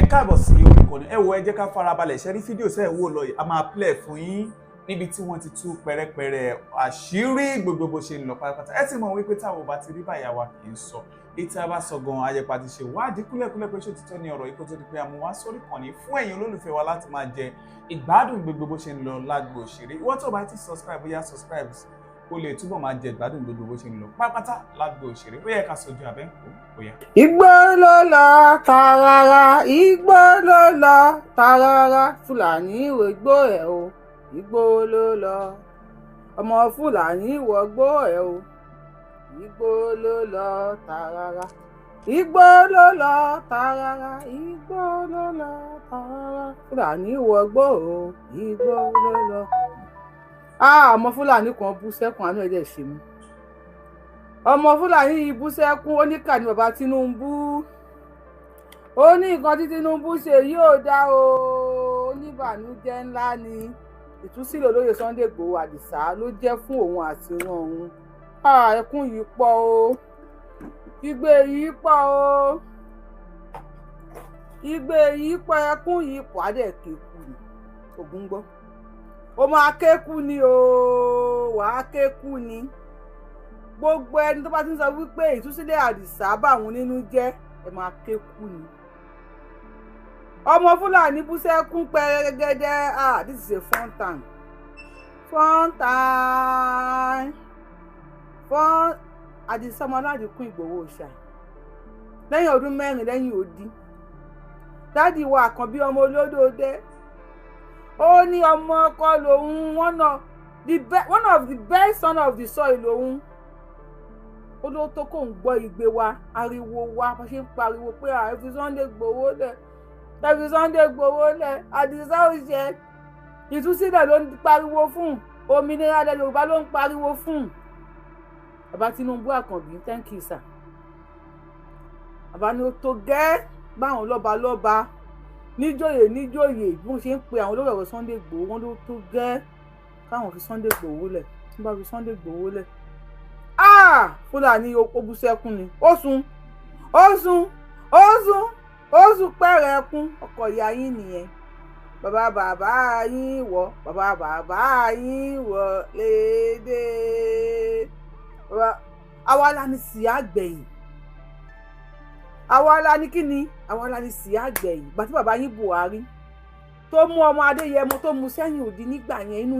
ẹ káàbọ̀ sí orí ìkànnì ẹ wo ẹ jẹ́ ká farabalẹ̀ ṣe rí fídíò sẹ́ ẹ̀ wò lọ yìí a máa play fún yín níbi tí wọ́n ti tú pẹ̀rẹ̀pẹ̀rẹ̀ àṣírí gbogbo bó ṣe ń lọ pátápátá ẹ ti mọ̀ wípé táwọn ò bá ti rí báyà wa kì í sọ ètò àbá sọ gan ayẹpa ti ṣe wádìí kúlẹ̀kúlẹ̀ pé ṣé òtítọ́ ni ọ̀rọ̀ yìí kó tó di pé àmú wá sórí ìkànnì fún ẹ̀yin olólùfẹ́ wa láti máa jẹ ìgbádùn gbogbo bó ṣe ń lọ lágbo òṣèré ìwọ tó bá ti subscribe bóyá subscribe o lè túbọ̀ máa jẹ ìgbádùn gbogbo bó ṣe ń lọ pátápátá lágbo òṣèré ó yẹ ká sojú abẹ́ǹkó bóyá. Igboho ló lọ tààràrà Igboho ló lọ tààràrà Fúlàní ìwògbó ẹ̀ o Igboho ló lọ ọmọ Fúlàní ìwògbó ẹ̀ o Igboho ló lọ tààràrà Igboho ló lọ tààràrà Igboho ló lọ tààràrà Fúlàní ìwògbó o Igboho ló lọ. Ọmọ Fúlàní kan bú sẹ́kùn àánú ẹ̀dẹ̀ ṣe mí. Ọmọ Fúlàní yìí bú sẹ́kùn ó ní kà ní bàbá Tinubu ó ní nǹkan tí Tinubu ṣe yóò dá o oníbànújẹ́ ńlá ni ìtúsílẹ̀ olóyè Sunday Igboho Àdìsá ló jẹ́ fún òun àti wọn òun. Ẹkún yìí pọ̀ o igbe yìí pọ̀ o igbe yìí pọ̀ ẹkún yìí pọ̀ adẹ̀ kéku ni ògún gbọ́ ó máa kéku ni o wàá kéku ni gbogbo ẹni tó bá ti ń sọ wípé ìtúsílẹ̀ Àdìsá bá òun nínú jẹ́ ẹ máa kéku ni. Ọmọ Fúlàní bú sẹ́kún pẹ́rẹ́gẹ́dẹ́ this is a fun time fún Àdìsá ọmọ aládìkún Igboho Osha lẹ́yìn ọdún 4 lẹ́yìn odi dádì wa Àkànbí ọmọ olódòdé ó ní ọmọ ọkọ lòun one of the best son of the soil lòun ó ló tó kó ń gbọ́ igbe wa ariwo wa bá ṣe ń pariwo pé ẹ fi Sunday Igboho lẹ̀ ẹ fi Sunday Igboho lẹ̀ Àdìsá òṣè ìtúsílẹ̀ ló ń pariwo fún òmìnira ilẹ̀ Yorùbá ló ń pariwo fún. Bàbá Tinubu Àkànbí thank you sir. Bàbá ní ó tó gẹ́ báwọn lọ́ba níjòyè bí wọ́n ṣe ń pe àwọn olórí ọ̀rọ̀ Sunday Igboho wọn ló tó gẹ́ káwọn fi Sunday Igboho lẹ̀ tí wọ́n bá fi Sunday Igboho lẹ̀. Fúlàní ó bú sẹ́kún ni ó sun pẹ̀rẹ̀ ẹkún ọkọ̀ ìyá yín nìyẹn bàbá yín wọ̀ bàbá yín wọ̀ lédè àwa la ní sí àgbẹ̀yìn àwa la ní kíni àwa la ní sí àgbẹ̀yìn gbà tí bàbá yín Buhari tó mú ọmọ Adéyẹmọ tó mú sẹ́yìn òdì nígbà yẹn inú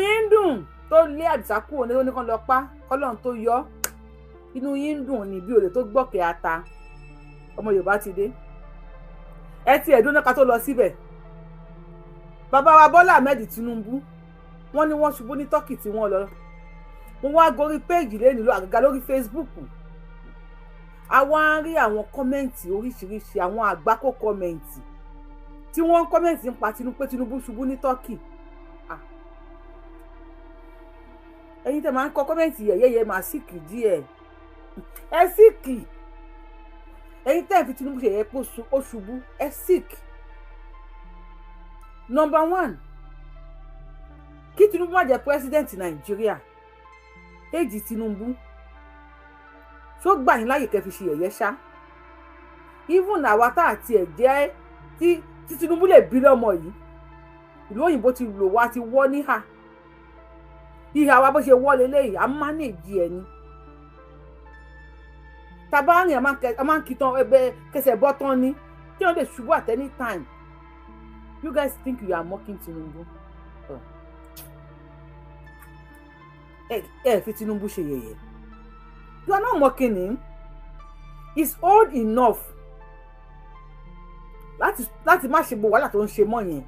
yín dùn tó lé Àdìsá kúrò ní oníkan lọ pa kọ́lọ́n tó yọ inú yín dùn ní bí olè tó gbọ́kẹ́ ata ọmọ Yorùbá ti dé ẹ ti ẹ̀dùn náà ká tó lọ síbẹ̀. Bàbá wa Bọ́lá Ahmed Tinubu wọ́n ní wọ́n ṣubú ní Turkey tí wọ́n lọ wọ́n wá gorí péèjì lẹ́nu lọ àgàgà lórí Facebook àwọn á rí àwọn kọ́mẹ́ǹtì oríṣiríṣi àwọn àgbákò kọ́mẹ́ǹtì tí wọ́n ń kọ́mẹ́ǹtì ń pa Tinubu pé Tinubu ṣubú ní Turkey. Ẹ̀yin tẹ́ máa ń kọ kọ́mẹ́ǹtì yẹ̀yẹ́ máa síkì díẹ̀ ẹ síkì ẹ̀yin tẹ́ fi Tinubu ṣe yẹ pé ó ṣubú ẹ síkì. Number 1 kí Tinubu má jẹ́ president Nàìjíríà èjì Tinubu ṣó gbà yín láyè kẹ́ fi ṣe yẹ̀yẹ́ ṣá even àwa tá àti ẹ̀ jẹ́ tí Tinubu lè bí lọ́mọ yìí ìlú òyìnbó ti lò wá ti wọ́ níhà ìhà wa bó ṣe wọ́ leléyìí a manage ẹ̀ ni tàbá rìn a máa ń kìtàn ẹgbẹ́ kẹsẹ̀ bọ́tán ní tí wọ́n lè ṣubú at any time. You guys think you are mocking Tinubu? Fi Tinubu ṣe yẹ̀yẹ́. You are not mocking him. He's old enough láti má ṣe gbogbo wàhálà tó ń ṣe mọ́ yẹn.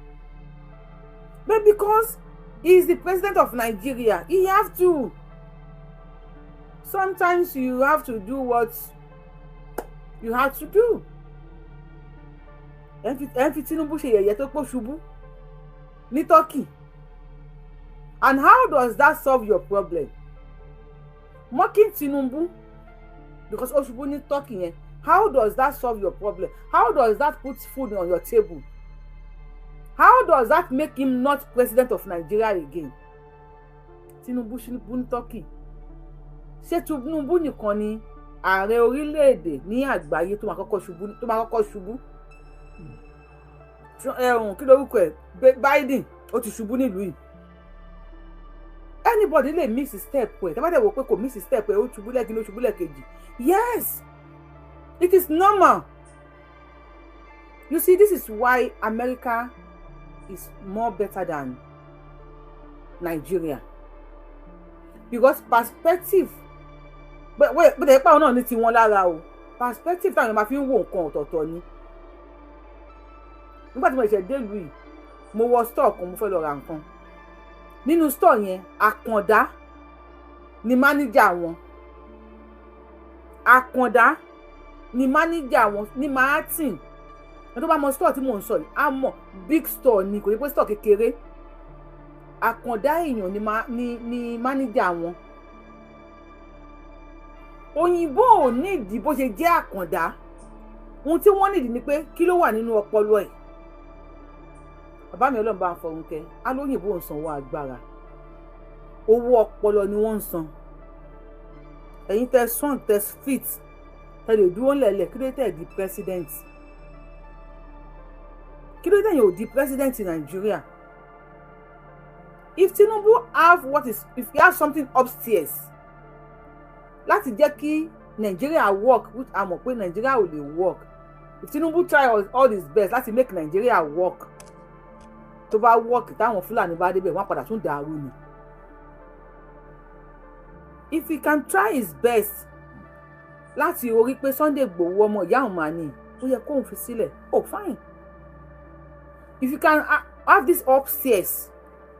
But because he is the president of Nigeria, he have to. Sometimes you have to do what you have to do. Ẹ fi Tinubu ṣe yẹ̀yẹ́ tó pọ̀ ṣubú ní Turkey. And how does that solve your problem? Mocking Tinubu because ó ṣubú ní Turkey yẹn, how does that solve your problem? How does that put food on your table? How does that make him not president of Nigeria again? Tinubu ṣubú ní Turkey. Ṣé Tinubu nìkan ni ààrẹ orílẹ̀-èdè ní àgbáyé tó máa kọ́kọ́ ṣubú kí lórúkọ ẹ̀ Biden ó ti ṣubú nílùú yìí. Anybody lè miss step ẹ̀ tẹ́bàdẹ̀ wò pé kò miss step ẹ̀ ó ṣubú lẹ́kìnní ó ṣubú lẹ́kejì. Yes, it is normal. You see, this is why America is more better than Nigeria, because perspective but ẹ pa ọ̀nà ní tiwọn lára o, perspective táwọn máa fi ń wo nǹkan ọ̀tọ̀ọ̀tọ̀ ni. Nígbà tí mo ṣe dé ìlú yìí mo wọ store kan mo fẹ́ lọ ra nǹkan nínú store yẹn Àkàndá ni manager wọn, Àkàndá ni manager wọn ní Martin. Ẹ tó bá mọ store tí mò ń sọ yìí á mọ̀ big store ni, kò ní pé store kékeré. Àkàndá èèyàn ni manager wọn. Òyìnbó ò nídìí bó ṣe jẹ́ Àkàndá, ohun tí wọ́n nídìí ni pé kí ló wà nínú ọpọlọ ẹ̀. Bàbá mi Ọlọ́run bá ń fọrun kẹ́ alóyìnbó ń sanwó agbára, owó ọpọlọ ni wọ́n ń san. Ẹ̀yin tẹ́ strong tẹ́ fit tẹ́ lè dúró ńlẹ̀lẹ̀, kí ló tẹ́ di president, kí ló tẹ́ yẹn ò di president in Nigeria. If Tinubu if he has something upstairs láti jẹ́ kí Nigeria work, which a mọ̀ pé Nigeria ò lè work. If Tinubu try all his best láti make Nigeria work, tó bá work táwọn Fúlàní bá débẹ̀ wọ́n padà tún dàrú ni. If he can try his best láti orí pé Sunday Igboho ọmọ ìyá òun máa ní ó yẹ kóun fi sílẹ̀, oh fine. If you can have this upstairs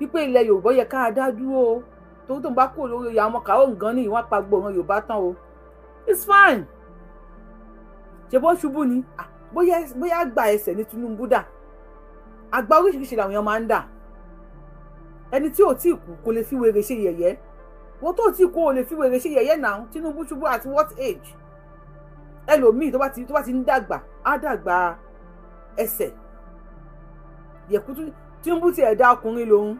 wípé ilẹ̀ Yorùbá yẹ ká dá dúró tó ń bá kúrò lórí ìyá ọmọ kàó nǹkan ní ìwọ̀n apagbo ọ̀ràn Yorùbá tán o, it's fine. Ṣé bó ṣubú ni bóyá gba ẹsẹ̀ ní Tinubu dà, àgbà oríṣiríṣi làwọn èèyàn máa ń dà. Ẹni tí ò tí kú kò lè fi wèrè ṣe yẹ̀yẹ́, wọ́n tó tí kú ò lè fi wèrè ṣe yẹ̀yẹ́ náà. Tinubu ṣubú at what age? Ẹlòmíì tó bá ti ń dàgbà á dàgbà ẹsẹ̀ yẹ̀kú. Tinubu ti ẹ̀dá ọkùnrin lòun.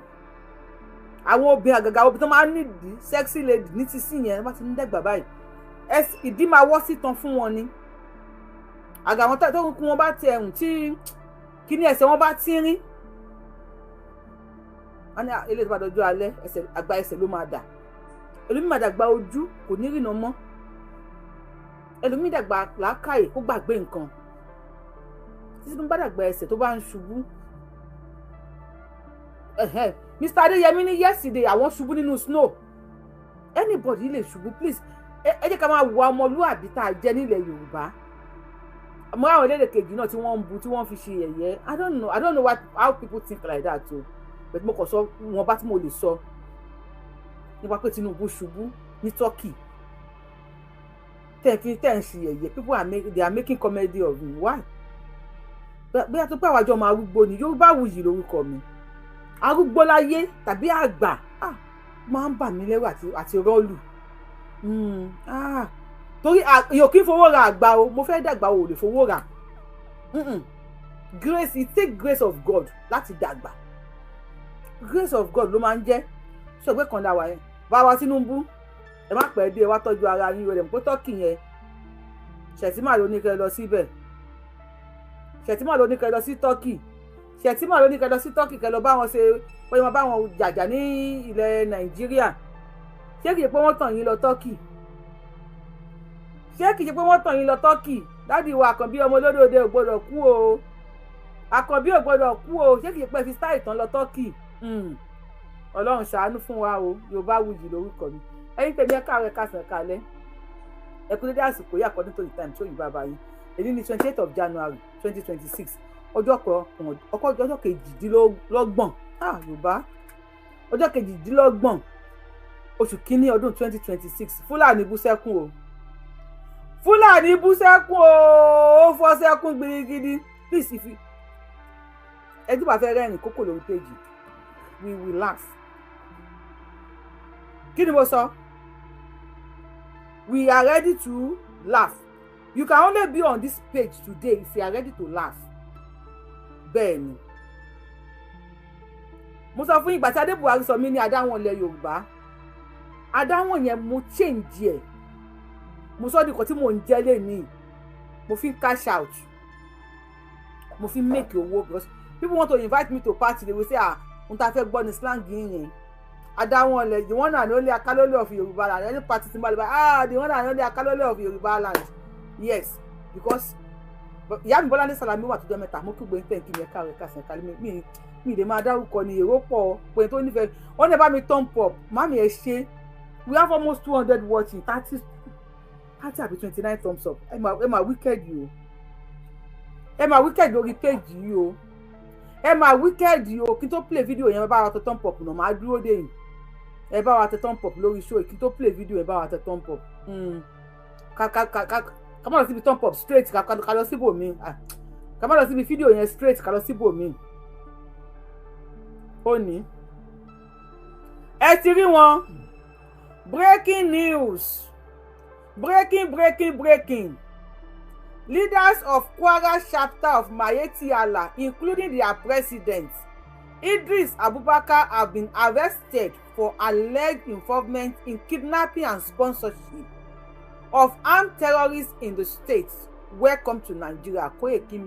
Àwọn obìnrin àgàgà obìnrin tó máa ń nídìí sexy lady ní ti sí yẹn bá ti ń dàgbà báyìí ìdí máa wọ́ sí tán fún wọn ni. Àgà wọn tó ń kú wọn bá ti ẹ̀hùn tí kíní ẹsẹ̀ wọn bá ti rí, wọn ní ilé ìtọ́jú ọjọ́ alẹ́ àgbà ẹsẹ̀ ló máa dà. Ẹlòmíì máa dàgbà ojú kò ní rìnà mọ́, ẹlòmíì dàgbà làákàyè kó gbàgbé nǹkan. Títí tó ń bá dàgbà ẹsẹ̀ tó bá ń ṣubú. Mr. Adeyemi ní yesterday àwọn ṣubú nínú snow. Anybody lè ṣubú, please. Ẹ jẹ́ ká máa wo ọmọlúwàbí tá a jẹ́ nílẹ̀ Yorùbá. Àmọ́ àwọn elédè kejì náà tí wọ́n ń bu tí wọ́n fi ṣe yẹ̀yẹ́. I don't know how people think like that o. But mo kàn sọ wọn bá tí mo lè sọ nípa pé Tinubu ṣubú ní Turkey. Tẹ́ ń ṣe yẹ̀yẹ́, people they are making comedy of him. Why? Bí a tó pé àwọn àjọ máa arúgbó ni Yorùbáwùyí lórúkọ mi. Arúgbó láyé tàbí àgbà máa ń bà mí lẹ́rù àti rọ́ọ̀lù. Torí yóò kí n fowó ra àgbà o, mo fẹ́ dàgbà o ò lè fowó ra. Grace, it take grace of God láti dàgbà. Grace of God ló máa ń jẹ́. Ṣọ̀gbẹ́ kan dáwà yẹn bàbá Tinubu ẹ má pẹ́ dé ẹ wá tọ́jú ara yín rẹ̀ pé tọ́kì yẹn Ṣètìmá ló ní kẹ́ lọ síbẹ̀, Ṣètìmá ló ní kẹ́ lọ sí Turkey, Ṣètìmá ló ní kẹ́ lọ sí Turkey kẹ́ lọ bá wọn ṣe pé wọ́n bá wọn jàjà ní ilẹ̀ Nàìjíríà. Ṣé kìí ṣe pé wọ́n tàn yín lọ Turkey? Ṣé kìí ṣe pé wọ́n tàn yín lọ Turkey? Dádì wa Àkànbí ọmọ olódòdó ò gbọdọ̀ kú o, Àkànbí ò gbọdọ̀ kú o. Ṣé kìí ṣe pé fi style tán lọ Turkey? Ọlọ́run ṣàánú fún wa o. Yorùbáwùyí lórúkọ mi. Ẹ̀yin tèmi ẹ káàárọ̀ ẹ káàsán kalẹ̀. Ẹ kú dédé àsìkò yìí according to the time tí òyìnbá bá yín. Èyí ni 28th of January 2026. Ọjọ́ kejìdínlọ́gbọ̀n. Yorùbá. Ọjọ́ kejìdínlọ́gbọ̀n oṣù kínní ọdún 2026. Fúlàní bú sẹ́kún o. Fúlàní bú sẹ́kún o. Ó fọ́ sẹ́kún gbirigidi. Please if you ẹ tí bá fẹ́ rẹ́rìn kókò lórí péjì, we will laugh. Kí ni mo sọ? We are ready to laugh. You can only be on this page today if you are ready to laugh. Bẹ́ẹ̀ni. Mo sọ fún ìgbà tí Adé Buhari sọ mí ní adáwọn ilẹ̀ Yorùbá. Adáwọn yẹn mo change ẹ̀. mo sọ di nǹkan tí mò ń jẹ lẹ́ni mo fi cash out mo fi make owó because people want to invite me to party they will say n ta fẹ́ gbọ́ ní slang yẹn adáwọn ọ̀lẹ̀ the one and only Akalole of Yoruba land any party tí mo lè bá the one and only Akalole of Yoruba land yes because ìyá mi Bọ́lá ní Sàlámì wà tó jẹ́ mẹ́ta mo kí gbé tẹ̀ kí mi ẹ̀ka rẹ̀ kásẹ̀ kálí mi lè máa dárúkọ ní èrò pọ̀ pé tó nífẹ̀ẹ́ wọ́n ní bá mi turn pop mami ẹ̀ ṣe we have almost 200 watching 30 àbí 29 thumbs up ẹ máa wicked yìí o ẹ máa wicked lórí page yìí o ẹ máa wicked yìí o kí n tó play video yẹn bá wa tẹ turn pop náà máa dúró dé yìí ẹ bá wa tẹ turn pop lórí show kí n tó play video yẹn bá wa tẹ turn pop ká má lọ síbi turn pop straight ká lọ síbò mi ká má lọ síbi video yẹn straight ká lọ síbò mi ó ní ẹ ti rí wọn breaking news breaking leaders of Kwara chapter of Mayeti Allah including their president Idris Abubakar have been arrested for alleged involvement in kidnapping and sponsorship of armed terrorists in the state. Welcome to Nigeria. Koyeki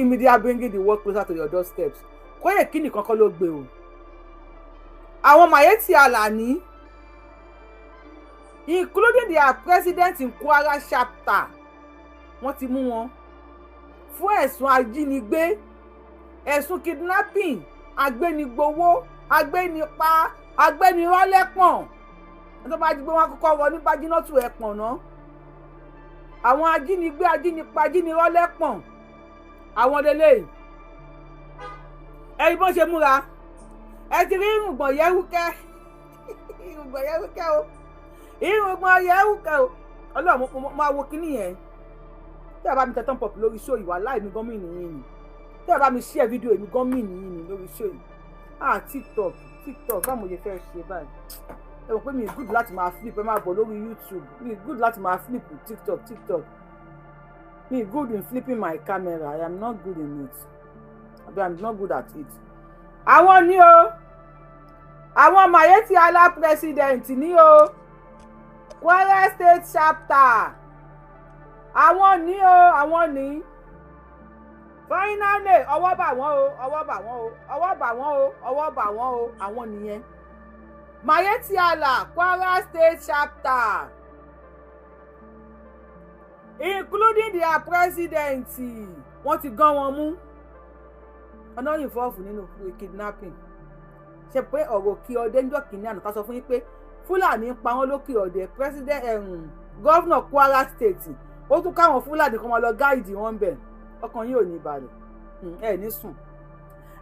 Media bringing the world closer to your doorsteps. Koyeki nìkan kọ́ ló gbé o. Àwọn Mayeti Allah ní including their president in Kwara chapter wọ́n ti mú wọn fún ẹ̀sùn ajínigbé ẹ̀sùn kidnapping agbénigbowó agbénipa agbénirọ́lẹ́pọ̀n tó bá jí gbé wọn kọ́kọ́ wọ ní bájínátù ẹ̀pọ̀n náà àwọn ajínigbé ajínipa ajínirọ́lẹ́pọ̀n àwọn lélẹ́yìí ẹ̀rí bó ṣe múra ẹ ti rí irùngbọ̀n yẹ́wúkẹ́ irùngbọ̀n yẹ́wúkẹ́ o irùngbọ̀n yẹ́wúkẹ́ o ọlọ́run máa wo kíní yẹn tí a bá mi tẹ turn pop lórí show ìwà láì mi gan mí nìyí ni tí a bá mi share video èmi gan mí nìyí ni lórí show yìí tiktok báwo yẹ fẹ́ ṣe báyìí ẹ mọ̀ pé mi good láti máa flip ẹ máa bọ̀ lórí YouTube mi good láti máa flip tiktok mi good in flipping my camera I am not good in it I am not good at it. àwọn ní o àwọn Mayeti Allah president ní o Kwara state chapter àwọn ní o àwọn ní finally ọwọ́ bà wọ́n o ọwọ́ bà wọ́n o ọwọ́ bà wọ́n o ọwọ́ bà wọ́n o àwọn nìyẹn Mayeti Allah Kwara state chapter including their president wọ́n ti gán wọn mú ọ̀nà involve nínú kidnapping ṣe pé ọ̀rọ̀ kí ọdẹ ńjọ́ kìíní àná ká sọ fún yín pé Fúlàní ń pa wọ́n lókè ọ̀dẹ president governor Kwara state ó tún káwọn Fúlàní kan máa lọ gáìdì wọn bẹ̀ ọkàn yín ò ní balẹ̀ ẹ ní sùn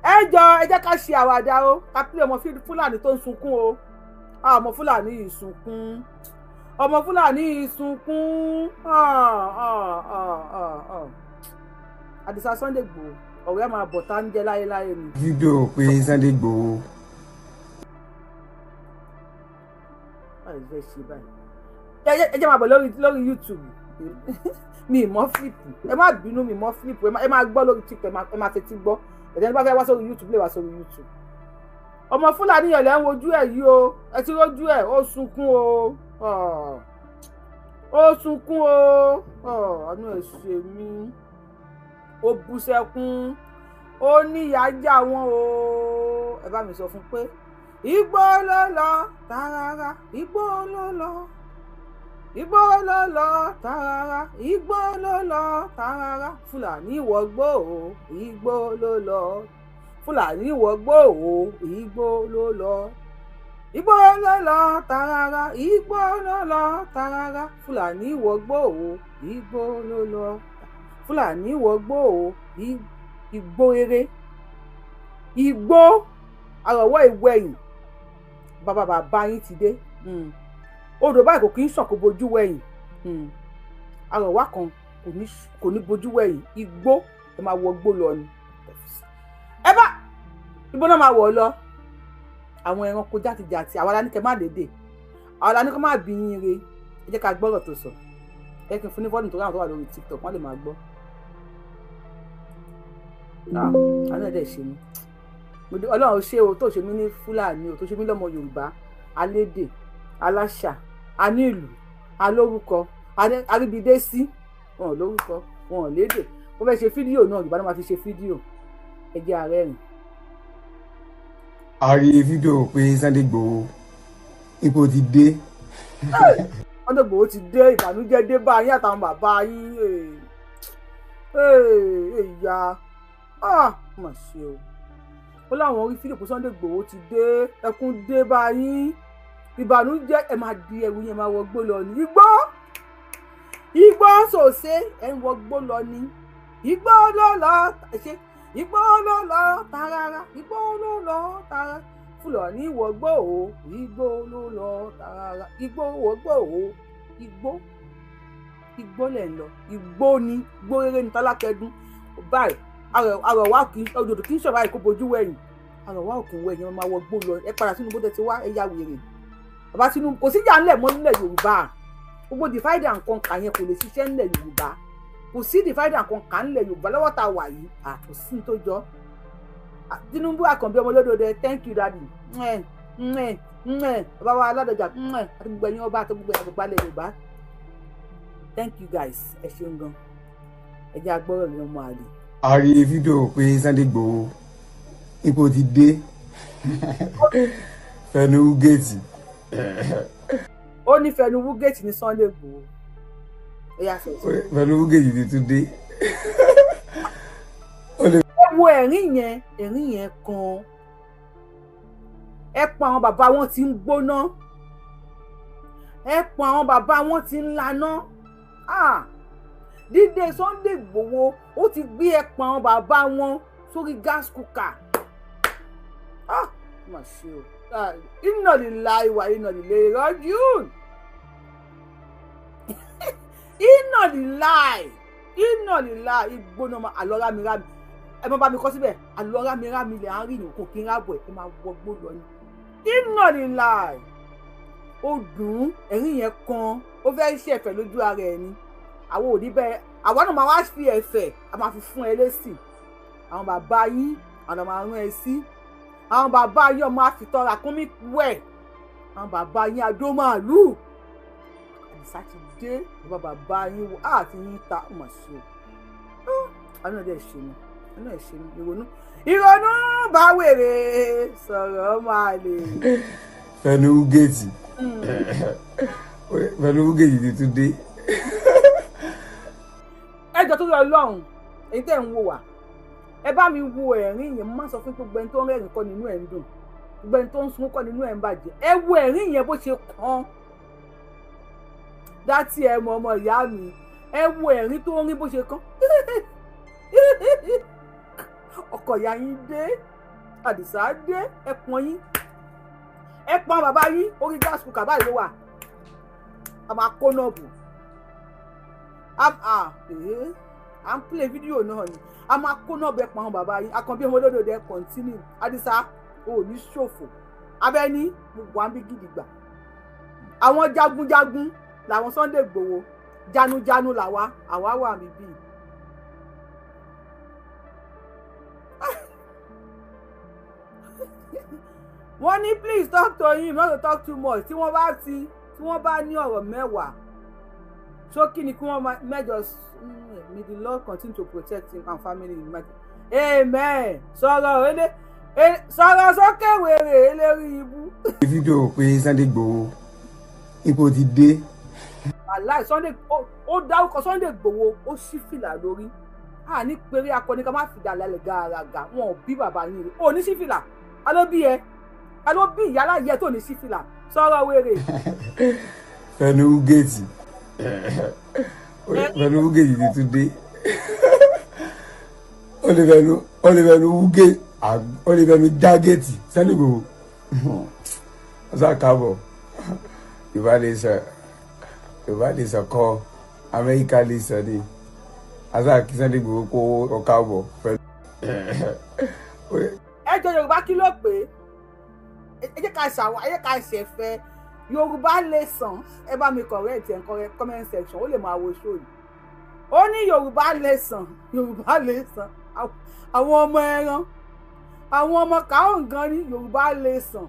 ẹ jẹ́ ká ṣe àwàdà o ká pílẹ̀ ọmọ Fúlàní tó ń sunkún o ọmọ Fúlàní yìí sunkún ọmọ Fúlàní yìí sunkún Àdìsá Sunday Igboho ọ̀rẹ́ máa bọ̀ tá ń jẹ́ láyéláyé ni. fídíò pé Sunday Igboho. báyìí fẹ́ ṣe báyìí ẹ jẹ́ máa bọ̀ lórí YouTube mi mọ́ flip ẹ má bínú mi mọ́ flip ẹ má gbọ́ lórí TikTok ẹ má fetí gbọ́ ẹ̀jẹ̀ nípa fẹ́ wá sórí YouTube lè wá sórí YouTube. ọmọ Fúlàní yẹn lẹ́ ń wojú ẹ̀ yìí o ẹ ti rójú ẹ̀ ó sunkún o ó sunkún o àánú ẹ̀ ṣe mí ó bú sẹ́kún ó ní ìyá jà wọ́n o ẹ bá mi sọ fún pé Igboho ló lọ tààrà Igboho ló lọ Igboho ló lọ tààrà Igboho ló lọ tààrà Fúlàní wọgbó o Igboho ló lọ Fúlàní wọgbó o Igboho ló lọ Igboho ló lọ tààrà Igboho ló lọ tààrà Fúlàní wọgbó o Igboho ló lọ Fúlàní wọgbó o Igbó eré igbó àrọ̀wọ́ ìwẹ̀yìn bàbá yín ti dé odò báyìí kò kí ń sàn kó bojú wẹ̀yìn àrọ̀wá kan kò ní bojú wẹ̀yìn igbó ẹ máa wọ gbó lọ ni ẹ bá ibo náà máa wọ̀ lọ àwọn ẹranko játijàti àwọn aláníkẹ má dédè àwọn aláníkẹ má bí yín re ẹ jẹ́ ká gbọ́rọ̀ tó sọ ẹ kí n fún ní fọ́ọ̀nù tó ráhùn tó wà lórí TikTok wọ́n lè máa gbọ́ àwọn ẹ̀dẹ̀ ṣe mí Ọlọ́run ṣé o tó ṣe mí ní Fúlàní o tó ṣe mí lọ́mọ Yorùbá alédè aláṣà anílù alórúkọ aríbidésí wọn ò lórúkọ wọn ò lédè wọ́n fẹ́ ṣe fídíò náà Yorùbá náà máa fi ṣe fídíò ẹ jẹ́ ààrẹ rìn. a rí fídíò pé Sunday Igboho ipò ti dé. Sunday Igboho ti dé, ìbànújẹ́ dé bá yín àtàwọn bàbá yín ìyá mà ṣe o. ó láwọn orí fídíò pé Sunday Igboho ti dé, ẹkún dé bá yín, ìbànújẹ́ ẹ máa di ẹrù yẹn máa wọgbó lọ ní Igbó sòsé ẹ ń wọgbó lọ ní Igbó ló lọ ṣe Igbó ló lọ tààrà Igbó ló lọ tààrà Fúlàní wọgbó o Igbó ló lọ tààrà Igbó wọgbó o Igbó lẹ̀ ń lọ Igbó ni Igbó rere ní tálákẹ́dún báyìí àrọ̀wá kì í òdòdó kì í ṣọ̀rọ̀ àìkó bojú wẹ̀yìn àrọ̀wá òkè wẹ̀yìn wọn máa wọgbó lọ ẹ padà sínú bó tẹ ti wá ẹ yá wèrè bàbá Tinubu kò síjà ńlẹ̀ mọ́ nílẹ̀ Yorùbá gbogbo divide and conquer yẹn kò lè ṣiṣẹ́ ńlẹ̀ Yorùbá kò sí divide and conquer ńlẹ̀ Yorùbá lọ́wọ́ tá a wà yìí kò sí tó jọ Tinubu Àkànbí ọmọ olódòdó thank you daddy bàbá wa aládọjà àti gbogbo ẹ̀yin ọba àti gbogbo àgbègbè alẹ́ Yorùbá thank you guys ẹ ṣeun gan ẹ jẹ́ agbọ́rọ̀ ní ọmọ àlè. a rí fídíò pé Sunday Igboho ipò ti dé fẹnu géètì. ó ní fẹnu wúgẹ́ẹ̀tì ní Sunday Igboho fẹnu wúgẹ́ẹ̀tì ti tún dé. ẹ wo ẹ̀rín yẹn kan ẹ pa àwọn bàbá wọn tí ń gbóná ẹ pa àwọn bàbá wọn tí ń laná dídé Sunday Igboho ó ti gbé ẹ pa àwọn bàbá wọn sórí gas cooker mà ṣe o Inna lillahi wa inna ilaihi rajiun Inna lillahi ìgbóná ma àlọ́ rámírámí ẹ má bá mi kọ́ síbẹ̀ àlọ́ rámírámí lẹ̀ á rí ìyókù kí n rábọ̀ ẹ máa wọgbó lọ ní Inna lillahi ó dùn ẹ̀rín yẹn kan ó fẹ́ ṣe ẹ̀fẹ̀ lójú ara ẹ̀ ni àwọn òní bẹ́ẹ̀ àwa náà máa wá fi ẹ̀fẹ̀ a máa fi fún ẹ lésì àwọn bàbá yín àwọn máa rán ẹ sí àwọn bàbá yín ọmọ àfitọ́ra kún mi wẹ̀ àwọn bàbá yín adó màálù àdìsá ti dé bàbá yín wọ àti yín ta ọmọ sí o àná ẹ̀ ṣe ni ìrònú bá wèrè sọ̀rọ̀ máa lè. fẹnu géètì ti tún dé. ẹjọ́ tó lọ lọ́hùn èyí tẹ́ ń wò wá ẹ bá mi wo ẹ̀rín yẹn mo máa sọ fún gbogbo ẹni tó ń rẹ́rìn kọ́ nínú ẹ̀ ń dùn gbogbo ẹni tó ń sun kọ́ nínú ẹ̀ ń bàjẹ́ ẹ wo ẹ̀rín yẹn bó ṣe kàn dátì ẹ mọ ọmọ ìyá mi ẹ wo ẹ̀rín tó ń rí bó ṣe kàn ọkọ ìyá yín dé àdìsá dé ẹpọn yín ẹpọn bàbá yín orí gas cooker báyìí ló wà a máa kó náà bù à ń play fídíò náà ni a máa kó náà bẹ pa àwọn bàbá yín Àkànbí ọmọ olódòdó ẹ continue àdìsá o ò ní ṣòfò abẹ́ni mo wà ń bí gidigba àwọn jagunjagun làwọn Sunday Igboho janujanu làwa àwa wà mí bíi. wọ́n ní please talk to him not to talk too much tí wọ́n bá ní ọ̀rọ̀ mẹ́wàá ṣókí ni kí wọ́n mẹ́jọ may the Lord continue to protect him and family amen sọ̀rọ̀ sókè wèrè eléri ibú. fídíò pé Sunday Igboho ipò ti dé. aláì Sunday ó dárúkọ Sunday Igboho ó ṣí fìlà lórí ní péré akọni ká má fìdá lálẹ́ gàràgà wọn ò bí bàbá yín rè ó ní sí fìlà alóbí ẹ alóbí ìyálà yẹ tó ní sí fìlà sọ̀rọ̀ wèrè. fẹnu géètì ti tún dé. ó lè fẹnu já géètì Sunday Igboho ọsàn káàbọ̀ Yorùbá lè sọ kọ́ Amẹ́ríkà lè sọ ní asa kí Sunday Igboho kó ọkà bọ̀ pẹ̀lú. ẹ jọ Yorùbá kí ló pé ẹ jẹ́ ká ṣẹ̀fẹ̀ Yorùbá lè sàn ẹ bá mi correct ẹ̀ comment section ó lè máa wo show yìí ó ní Yorùbá lè sàn àwọn ọmọ ẹran àwọn ọmọ káwọn gan ní Yorùbá lè sàn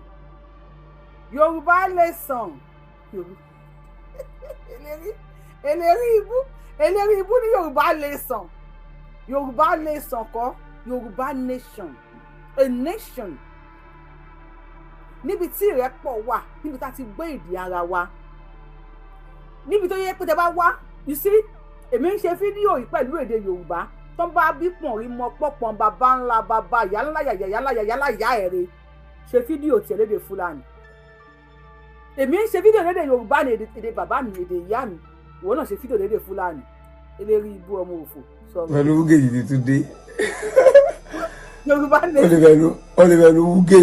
eléri ibú ní Yorùbá nation Yorùbá nation kọ́ Yorùbá nation a nation níbi tí ìrẹ́pọ̀ wà níbi tá a ti gbé èdè ara wa níbi tó yẹ pé tẹ́ bá wá you see èmi ń ṣe fídíò yìí pẹ̀lú èdè Yorùbá tó ń bá bí pọ̀n rí mọ pọ̀pọ̀n bàbá ńlá bàbá ìyá ńlá yàyà ìyá ẹ̀rẹ́ ṣe fídíò tiẹ̀ lédè Fúlàní èmi ń ṣe fídíò lédè Yorùbá ní èdè bàbá mi èdè ìyá mi ìwọ náà ṣe fídíò lédè Fúlàní eléri ibú ọmọ òfò sọ̀rọ̀. pẹ̀lú wúgé yìí ti dé. Yorùbá ní. olùbẹ̀nu wúgé